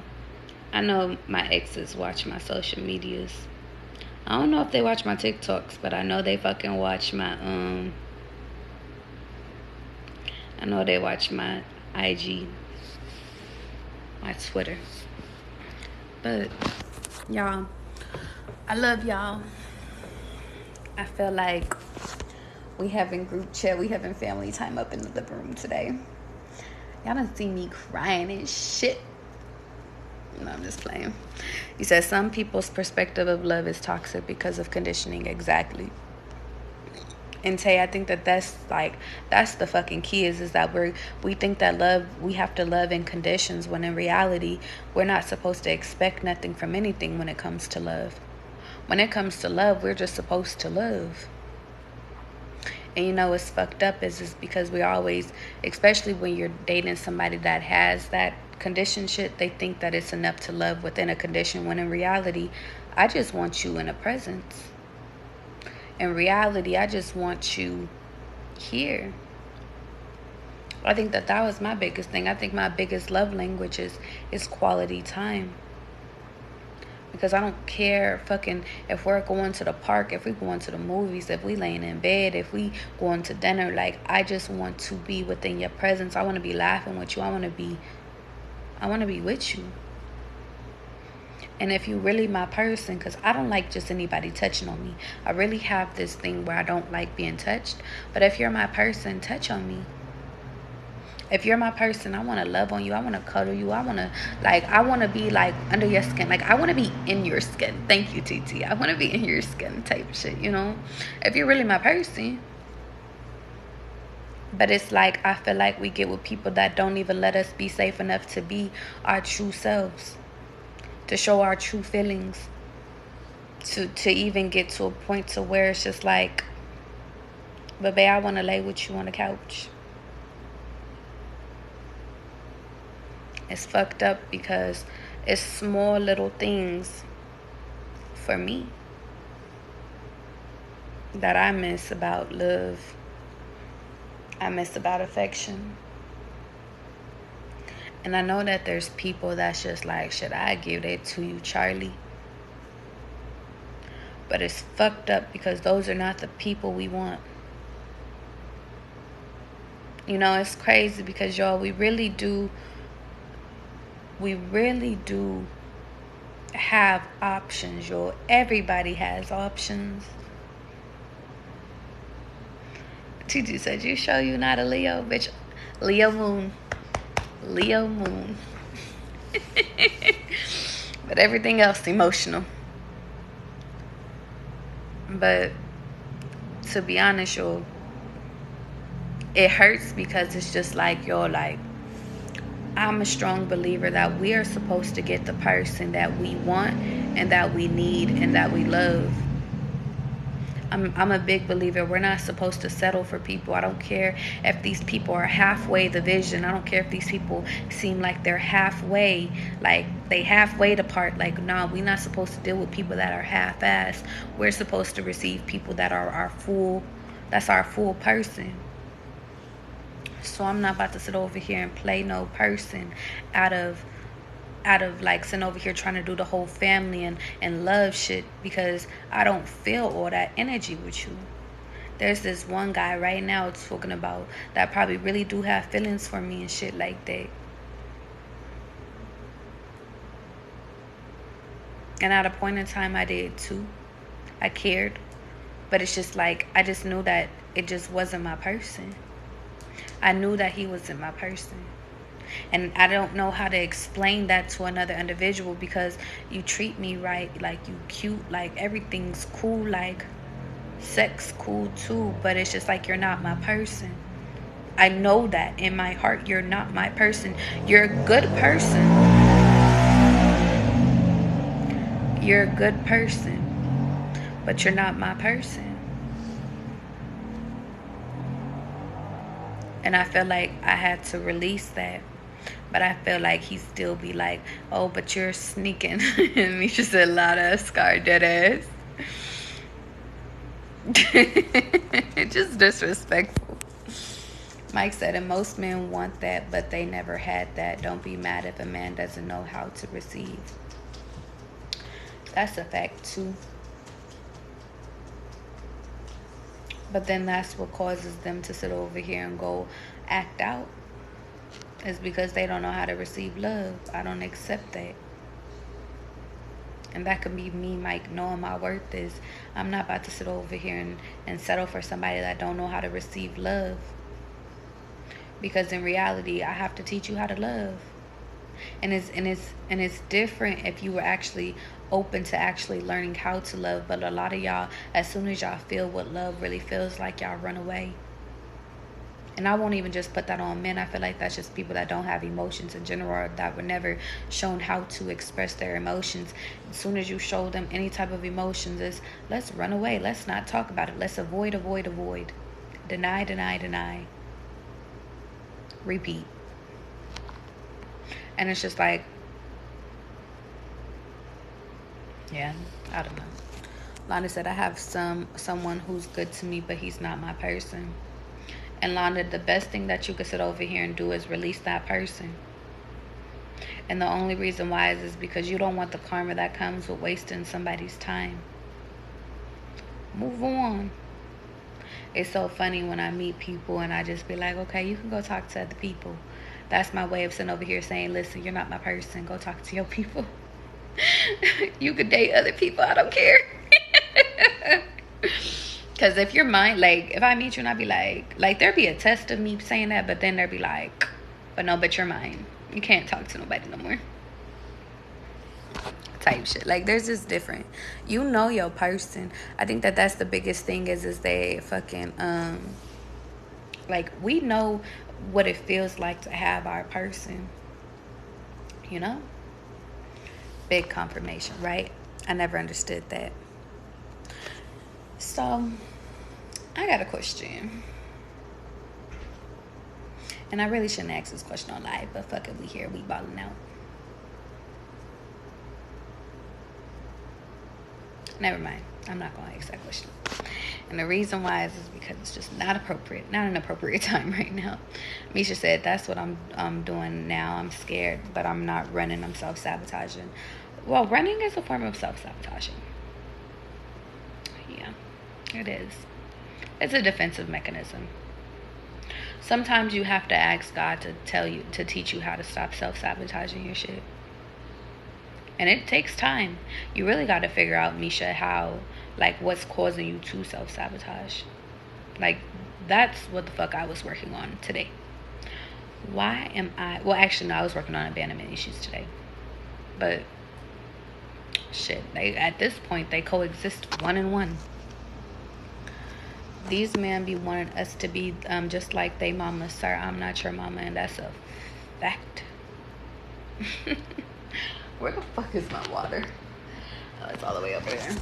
I know my exes watch my social medias. I don't know if they watch my TikToks, but I know they fucking watch my I know they watch my IG, my Twitter. But y'all, I love y'all. I feel like we having group chat, we having family time up in the living room today. Y'all done see me crying and shit. No, I'm just playing. He says some people's perspective of love is toxic because of conditioning. Exactly. And Tay, I think that's the fucking key is that we think that love, we have to love in conditions, when in reality we're not supposed to expect nothing from anything when it comes to love. When it comes to love, we're just supposed to love. And what's fucked up is because we always, especially when you're dating somebody that has that condition shit, they think that it's enough to love within a condition, when in reality, I just want you in a presence. In reality, I just want you here. I think that was my biggest thing. I think my biggest love language is quality time. Because I don't care fucking if we're going to the park, if we're going to the movies, if we laying in bed, if we going to dinner. Like, I just want to be within your presence. I want to be laughing with you. I want to be with you. And if you really my person, because I don't like just anybody touching on me. I really have this thing where I don't like being touched. But if you're my person, touch on me. If you're my person, I want to love on you. I want to cuddle you. I want to be like under your skin. Like, I want to be in your skin. Thank you, TT. I want to be in your skin type of shit, If you're really my person. But it's like, I feel like we get with people that don't even let us be safe enough to be our true selves. To show our true feelings. To even get to a point to where it's just like, but babe, I want to lay with you on the couch. It's fucked up because it's small little things for me that I miss about love. I miss about affection. And I know that there's people that's just like, should I give that to you, Charlie? But it's fucked up because those are not the people we want. You know, it's crazy because, y'all, we really do have options, y'all. Everybody has options. TG said, you sure you not a Leo? Bitch, Leo moon. Leo moon. But everything else emotional. But to be honest, y'all, it hurts because it's just like, y'all, like, I'm a strong believer that we are supposed to get the person that we want and that we need and that we love. I'm a big believer we're not supposed to settle for people. I don't care if these people are halfway the vision. I don't care if these people seem like they're halfway, like they halfway apart. Like, no, we're not supposed to deal with people that are half-assed. We're supposed to receive people that are our full person. So I'm not about to sit over here and play no person out of like sitting over here trying to do the whole family and love shit, because I don't feel all that energy with you. There's this one guy right now talking about that probably really do have feelings for me and shit like that. And at a point in time I did too. I cared. But it's just like, I just knew that it just wasn't my person. I knew that he wasn't my person. And I don't know how to explain that to another individual, because you treat me right, like you cute, like everything's cool, like sex cool too, but it's just like you're not my person. I know that in my heart you're not my person. You're a good person. You're a good person, but you're not my person. And I feel like I had to release that. But I feel like he still be like, oh, but you're sneaking. And Misha said, lot of scar dead ass. Just disrespectful. Mike said, and most men want that, but they never had that. Don't be mad if a man doesn't know how to receive. That's a fact too. But then that's what causes them to sit over here and go act out. Is because they don't know how to receive love. I don't accept that. And that could be me, Mike, knowing my worth is I'm not about to sit over here and settle for somebody that don't know how to receive love. Because in reality, I have to teach you how to love. And it's different if you were actually open to actually learning how to love. But a lot of y'all, as soon as y'all feel what love really feels like, y'all run away. And I won't even just put that on men. I feel like that's just people that don't have emotions in general, or that were never shown how to express their emotions. As soon as you show them any type of emotions, is let's run away. Let's not talk about it. Let's avoid. Deny. Repeat. And it's just like, yeah, I don't know. Londa said, I have someone who's good to me, but he's not my person. And Londa, the best thing that you could sit over here and do is release that person. And the only reason why is because you don't want the karma that comes with wasting somebody's time. Move on. It's so funny when I meet people and I just be like, okay, you can go talk to other people. That's my way of sitting over here saying, listen, you're not my person. Go talk to your people. You could date other people. I don't care. Because if you're mine, like, if I meet you and I be like, there'd be a test of me saying that, but then there'd be like, but you're mine. You can't talk to nobody no more. Type shit. Like, there's just different. You know your person. I think that's the biggest thing is they fucking, like, we know what it feels like to have our person. You know? Big confirmation, right? I never understood that. So, I got a question. And I really shouldn't ask this question on live, but fuck it, we here, we balling out. Never mind. I'm not going to ask that question. And the reason why is because it's just not appropriate. Not an appropriate time right now. Misha said, that's what I'm doing now. I'm scared, but I'm not running. I'm self-sabotaging. Well, running is a form of self-sabotaging. Yeah, it is. It's a defensive mechanism. Sometimes you have to ask God to teach you how to stop self-sabotaging your shit. And it takes time. You really got to figure out, Misha, how, like, what's causing you to self-sabotage. Like, that's what the fuck I was working on today. Why am I... Well, actually, no, I was working on abandonment issues today. But, shit, at this point, they coexist one and one. These men be wanting us to be just like they mama. Sir, I'm not your mama, and that's a fact. Where the fuck is my water? Oh, it's all the way over there.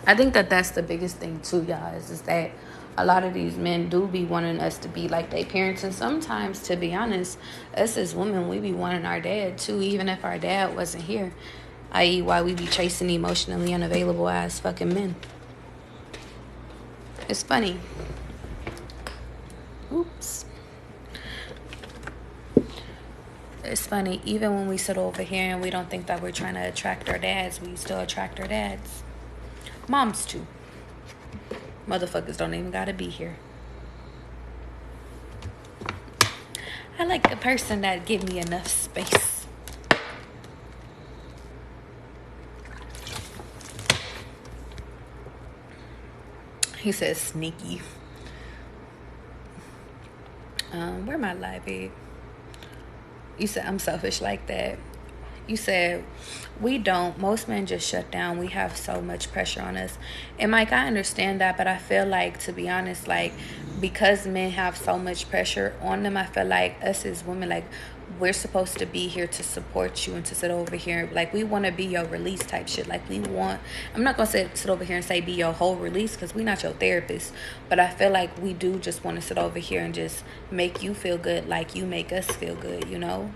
I think that that's the biggest thing too, guys, is that a lot of these men do be wanting us to be like their parents. And sometimes, to be honest, us as women, we be wanting our dad too, even if our dad wasn't here. I.e., why we be chasing emotionally unavailable ass fucking men. It's funny. Oops. It's funny, even when we sit over here and we don't think that we're trying to attract our dads, we still attract our dads. Moms too. Motherfuckers don't even gotta be here. I like the person that give me enough space. He says sneaky. Where my life at? You said I'm selfish like that. You said we don't. Most men just shut down. We have so much pressure on us. And Mike, I understand that, but I feel like, to be honest, like, because men have so much pressure on them, I feel like us as women, like, we're supposed to be here to support you and to sit over here. Like, we want to be your release type shit. Like, we want, I'm not going to sit over here and say be your whole release, because we're not your therapist. But I feel like we do just want to sit over here and just make you feel good like you make us feel good, you know?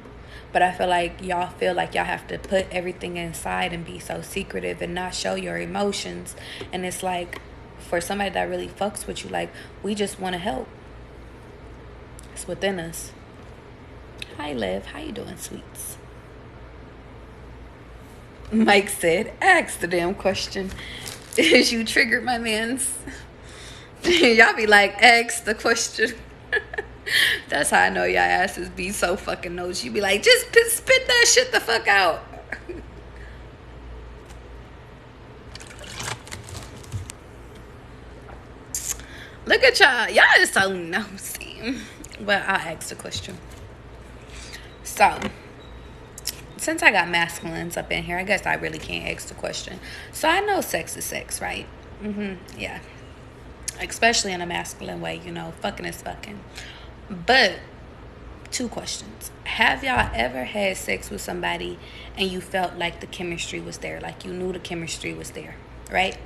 But I feel like y'all feel like y'all have to put everything inside and be so secretive and not show your emotions. And it's like, for somebody that really fucks with you, like, we just want to help. It's within us. Hi, Liv. How you doing, sweets? Mike said, ask the damn question. Is you triggered my mans? Y'all be like, ask the question. That's how I know y'all asses be so fucking nosy. You be like, just spit that shit the fuck out. Look at y'all. Y'all is so nosy. Well, I'll ask the question. So, since I got masculines up in here, I guess I really can't ask the question. So, I know sex is sex, right? Yeah. Especially in a masculine way, you know. Fucking is fucking. But, 2 questions. Have y'all ever had sex with somebody and you felt like the chemistry was there? Like, you knew the chemistry was there, right?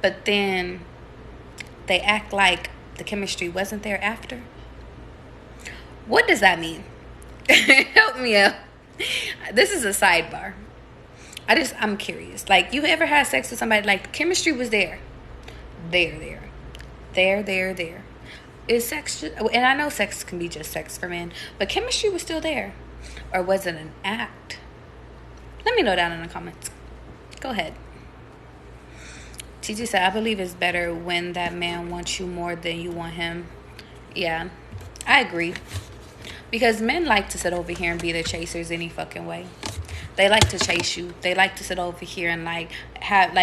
But then they act like the chemistry wasn't there after? What does that mean? Help me out. This is a sidebar. I'm curious. Like, you ever had sex with somebody, like, the chemistry was there? There. Is sex just, and I know sex can be just sex for men, but chemistry was still there? Or was it an act? Let me know down in the comments. Go ahead. TG said, I believe it's better when that man wants you more than you want him. Yeah, I agree. Because men like to sit over here and be the chasers any fucking way. They like to chase you. They like to sit over here and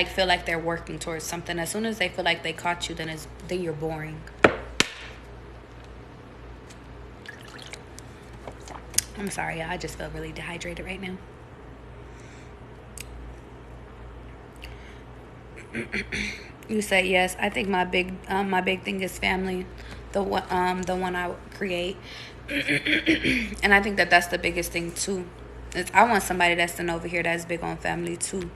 feel like they're working towards something. As soon as they feel like they caught you, then you're boring. I'm sorry, y'all. I just feel really dehydrated right now. You say yes. I think my big thing is family. The one I create, and I think that that's the biggest thing too. I want somebody that's sitting over here that's big on family too.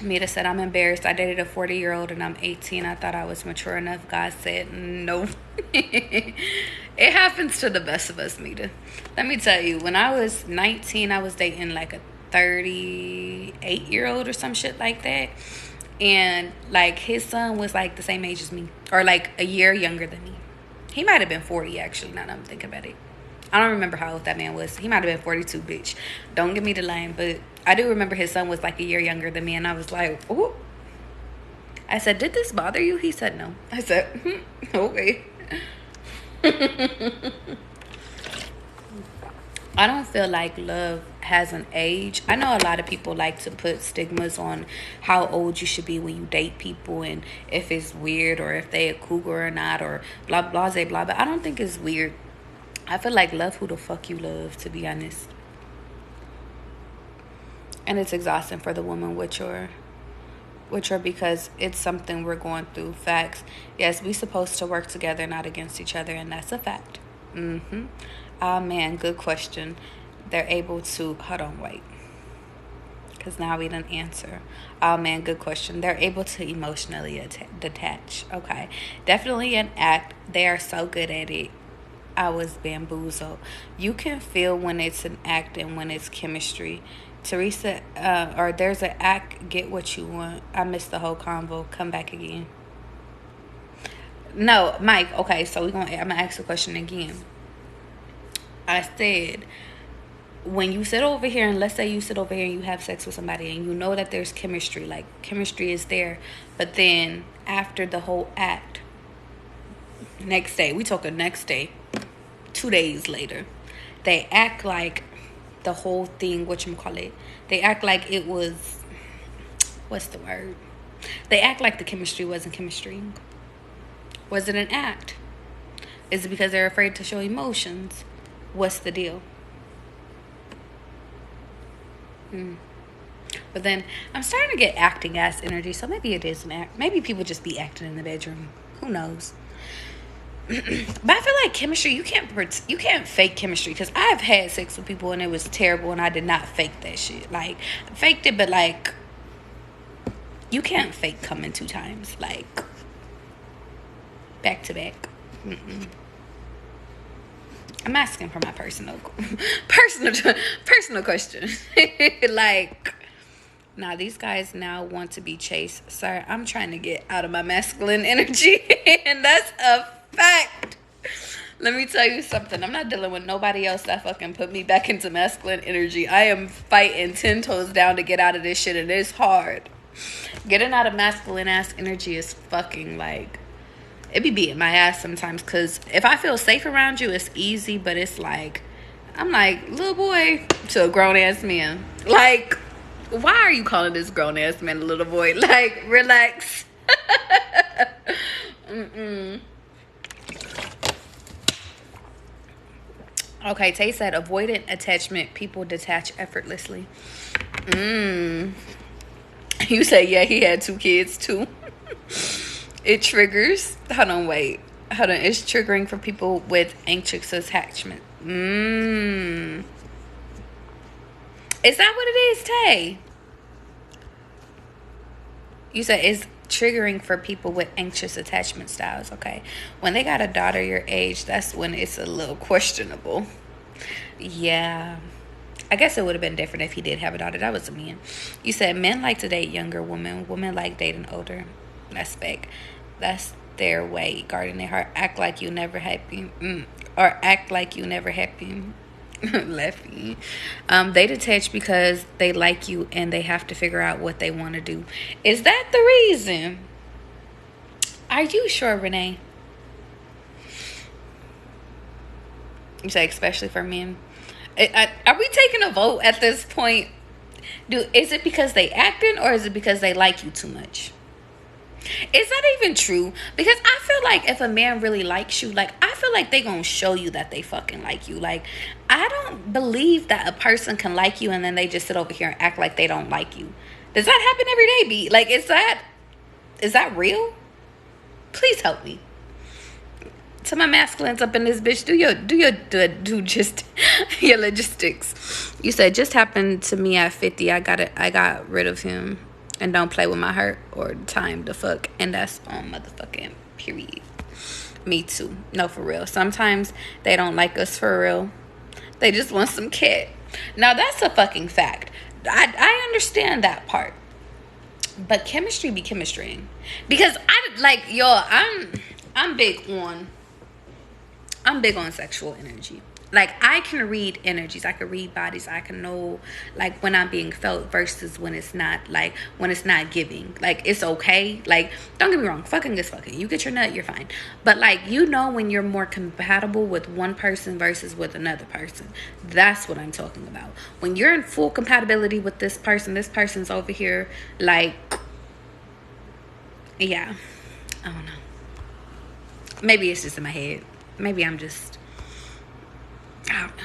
Mita said, I'm embarrassed. I dated a 40-year-old and I'm 18. I thought I was mature enough. God said, no. It happens to the best of us, Mita. Let me tell you, when I was 19, I was dating like a 38-year-old or some shit like that. And like his son was like the same age as me, or like a year younger than me. He might have been 40 actually, now that I'm thinking about it. I don't remember how old that man was. He might have been 42, bitch. Don't give me the line, but I do remember his son was like a year younger than me, and I was like, ooh. I said, did this bother you? He said no. I said, okay. I don't feel like love has an age. I know a lot of people like to put stigmas on how old you should be when you date people, and if it's weird or if they a cougar or not, or blah blah blah blah. But I don't think it's weird. I feel like love who the fuck you love, to be honest. And it's exhausting for the woman with your because it's something we're going through. Facts. Yes, we supposed to work together, not against each other, and that's a fact. Ah, man, good question. They're able to... Hold on, wait. Because now we didn't answer. Oh, man, good question. They're able to emotionally detach. Okay. Definitely an act. They are so good at it. I was bamboozled. You can feel when it's an act and when it's chemistry. Teresa, or there's an act, get what you want. I missed the whole convo. Come back again. No, Mike, okay, so I'm going to ask the question again. I said, when you sit over here, and let's say you sit over here and you have sex with somebody and you know that there's chemistry, like chemistry is there, but then after the whole act, next day, we talking next day, 2 days later, they act like the whole thing, whatchamacallit, they act like it was, what's the word? They act like the chemistry wasn't chemistry. Was it an act? Is it because they're afraid to show emotions? What's the deal? But then I'm starting to get acting ass energy, so maybe it is an act. Maybe people just be acting in the bedroom. Who knows? But I feel like chemistry, you can't fake chemistry, because I've had sex with people and it was terrible and I did not fake that shit. Like, I faked it, but like, you can't fake coming 2 times, like back to back. I'm asking for my personal question. Like, nah, these guys now want to be chased. Sir, I'm trying to get out of my masculine energy, and that's a fact. Let me tell you something. I'm not dealing with nobody else that fucking put me back into masculine energy. I am fighting 10 toes down to get out of this shit, and it's hard. Getting out of masculine ass energy is fucking like, it be beating my ass sometimes, because if I feel safe around you, it's easy, but it's like, I'm like, little boy to a grown-ass man. Like, why are you calling this grown-ass man a little boy? Like, relax. Okay, Tay said, avoidant attachment, people detach effortlessly. You say, yeah, he had 2 kids too. It triggers. Hold on. It's triggering for people with anxious attachment. Is that what it is, Tay? You said it's triggering for people with anxious attachment styles. Okay. When they got a daughter your age, that's when it's a little questionable. Yeah. I guess it would have been different if he did have a daughter. That was a man. You said men like to date younger women. Women like dating older. That's fake. That's their way. Guarding their heart. Act like you never happy. Or act like you never happy. Lefty. They detach because they like you and they have to figure out what they want to do. Is that the reason? Are you sure, Renee? You say especially for men. Are we taking a vote at this point? Is it because they acting, or is it because they like you too much? Is that even true? Because I feel like if a man really likes you, like, I feel like they gonna show you that they fucking like you. Like, I don't believe that a person can like you and then they just sit over here and act like they don't like you. Does that happen every day, B? Like, is that real? Please help me. To my masculines up in this bitch, do just your logistics. You said just happened to me at 50. I got rid of him. And don't play with my heart or time to fuck. And that's on motherfucking period. Me too. No, for real. Sometimes they don't like us for real. They just want some cat. Now, that's a fucking fact. I understand that part. But chemistry be chemistrying. Because I'm big on sexual energy. Like, I can read energies, I can read bodies, I can know like when I'm being felt versus when it's not, like when it's not giving. Like, it's okay. Like, don't get me wrong, fucking is fucking. You get your nut, you're fine. But like, you know, when you're more compatible with one person versus with another person. That's what I'm talking about. When you're in full compatibility with this person's over here, like, yeah, I don't know. Maybe it's just in my head. Maybe I'm just, I don't know.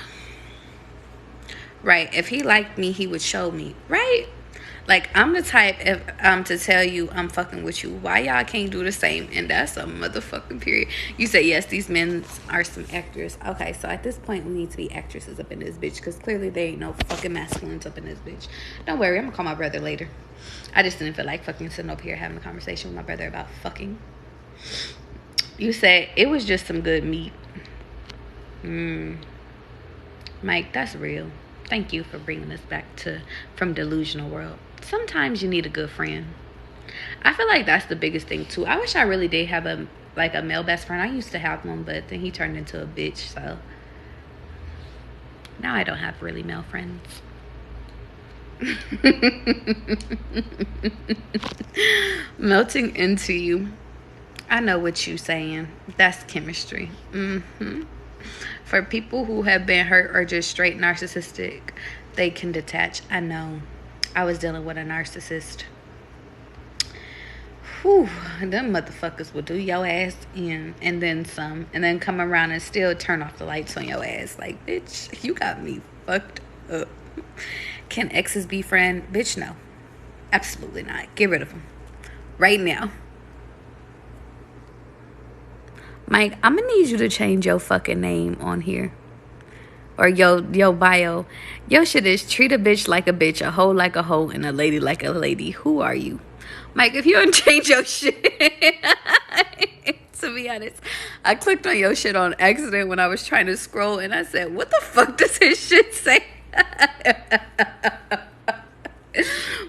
Right. If he liked me, he would show me. Right. Like, I'm the type if to tell you I'm fucking with you. Why y'all can't do the same? And that's a motherfucking period. You say, yes, these men are some actors. Okay, so at this point, we need to be actresses up in this bitch. Because clearly there ain't no fucking masculines up in this bitch. Don't worry, I'm going to call my brother later. I just didn't feel like fucking sitting up here having a conversation with my brother about fucking. You said it was just some good meat. Mike, that's real. Thank you for bringing us back to from delusional world. Sometimes you need a good friend. I feel like that's the biggest thing too. I wish I really did have a male best friend. I used to have one, but then he turned into a bitch, so now I don't have really male friends. Melting into you. I know what you're saying. That's chemistry. For people who have been hurt or just straight narcissistic, they can detach. I know. I was dealing with a narcissist. Whew, them motherfuckers will do your ass in and then some, and then come around and still turn off the lights on your ass. Like, bitch, you got me fucked up. Can exes be friends? Bitch, no. Absolutely not. Get rid of them. Right now. Mike, I'm gonna need you to change your fucking name on here. Or your bio. Your shit is treat a bitch like a bitch, a hoe like a hoe, and a lady like a lady. Who are you? Mike, if you don't change your shit. To be honest, I clicked on your shit on accident when I was trying to scroll, and I said, what the fuck does his shit say?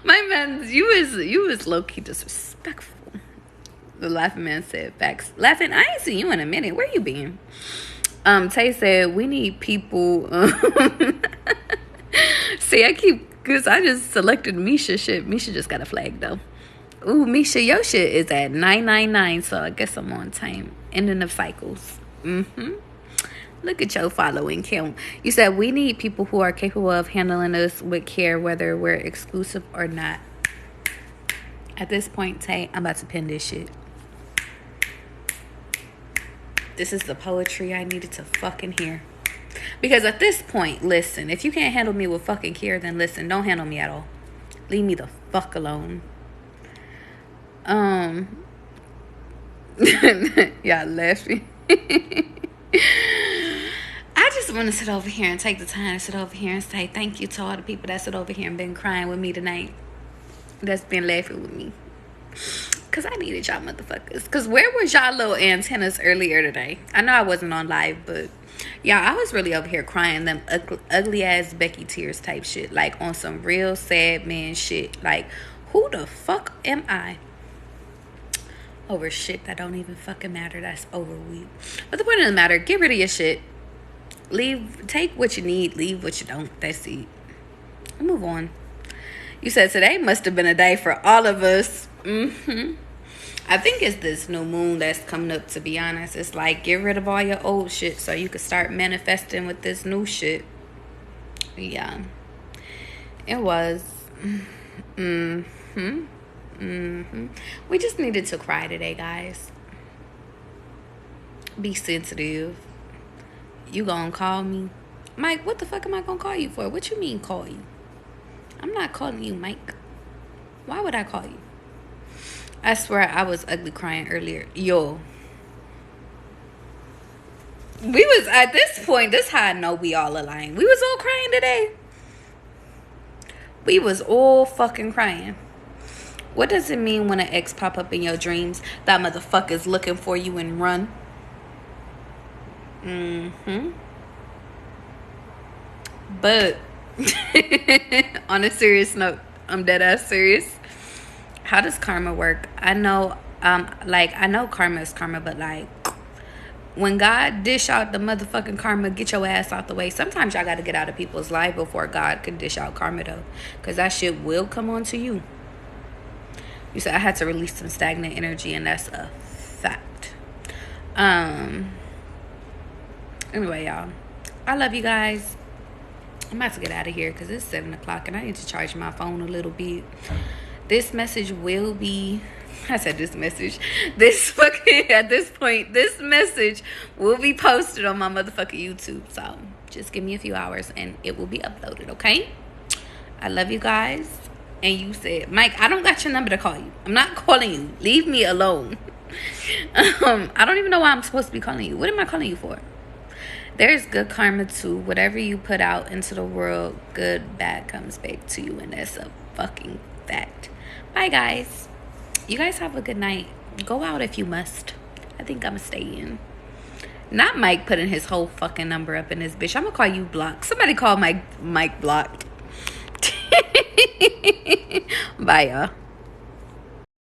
My man, you was low-key disrespectful. The laughing man said, facts. Laughing, I ain't seen you in a minute. Where you been? Tay said, we need people. See, because I just selected Misha shit. Misha just got a flag, though. Ooh, Misha, your shit is at 999, so I guess I'm on time. Ending of cycles. Look at your following count. You said, we need people who are capable of handling us with care, whether we're exclusive or not. At this point, Tay, I'm about to pin this shit. This is the poetry I needed to fucking hear. Because at this point, listen, if you can't handle me with fucking care, then listen, don't handle me at all. Leave me the fuck alone. Y'all laughing. I just want to sit over here and take the time to sit over here and say thank you to all the people that sit over here and been crying with me tonight. That's been laughing with me. Because I needed y'all motherfuckers. Because where was y'all little antennas earlier today? I know I wasn't on live, but yeah, I was really over here crying them ugly ass Becky tears type shit. Like on some real sad man shit. Like, who the fuck am I? Over shit that don't even fucking matter. That's over weak. But the point of the matter, get rid of your shit. Take what you need, leave what you don't. That's it. Move on. You said today must have been a day for all of us. I think it's this new moon that's coming up, to be honest. It's like, get rid of all your old shit so you can start manifesting with this new shit. Yeah. It was. We just needed to cry today, guys. Be sensitive. You gonna call me? Mike, what the fuck am I gonna call you for? What you mean call you? I'm not calling you Mike. Why would I call you? I swear I was ugly crying earlier. Yo. We was, at this point, this how I know we all aligned. We was all crying today. We was all fucking crying. What does it mean when an ex pop up in your dreams? That motherfucker's looking for you and run. But on a serious note, I'm dead ass serious. How does karma work? I know I know karma is karma, but like, when God dish out the motherfucking karma, get your ass out the way. Sometimes y'all got to get out of people's life before God can dish out karma, though. Because that shit will come on to you. You said I had to release some stagnant energy, and that's a fact. Anyway, y'all, I love you guys. I'm about to get out of here because it's 7 o'clock and I need to charge my phone a little bit. This message will be, I said this message, this fucking, at this point, this message will be posted on my motherfucking YouTube. So just give me a few hours and it will be uploaded, okay? I love you guys. And you said, Mike, I don't got your number to call you. I'm not calling you. Leave me alone. I don't even know why I'm supposed to be calling you. What am I calling you for? There's good karma too. Whatever you put out into the world, good, bad comes back to you. And that's a fucking fact. Bye, guys. You guys have a good night. Go out if you must. I think I'm going to stay in. Not Mike putting his whole fucking number up in this bitch. I'm going to call you blocked. Somebody call Mike blocked. Bye, y'all.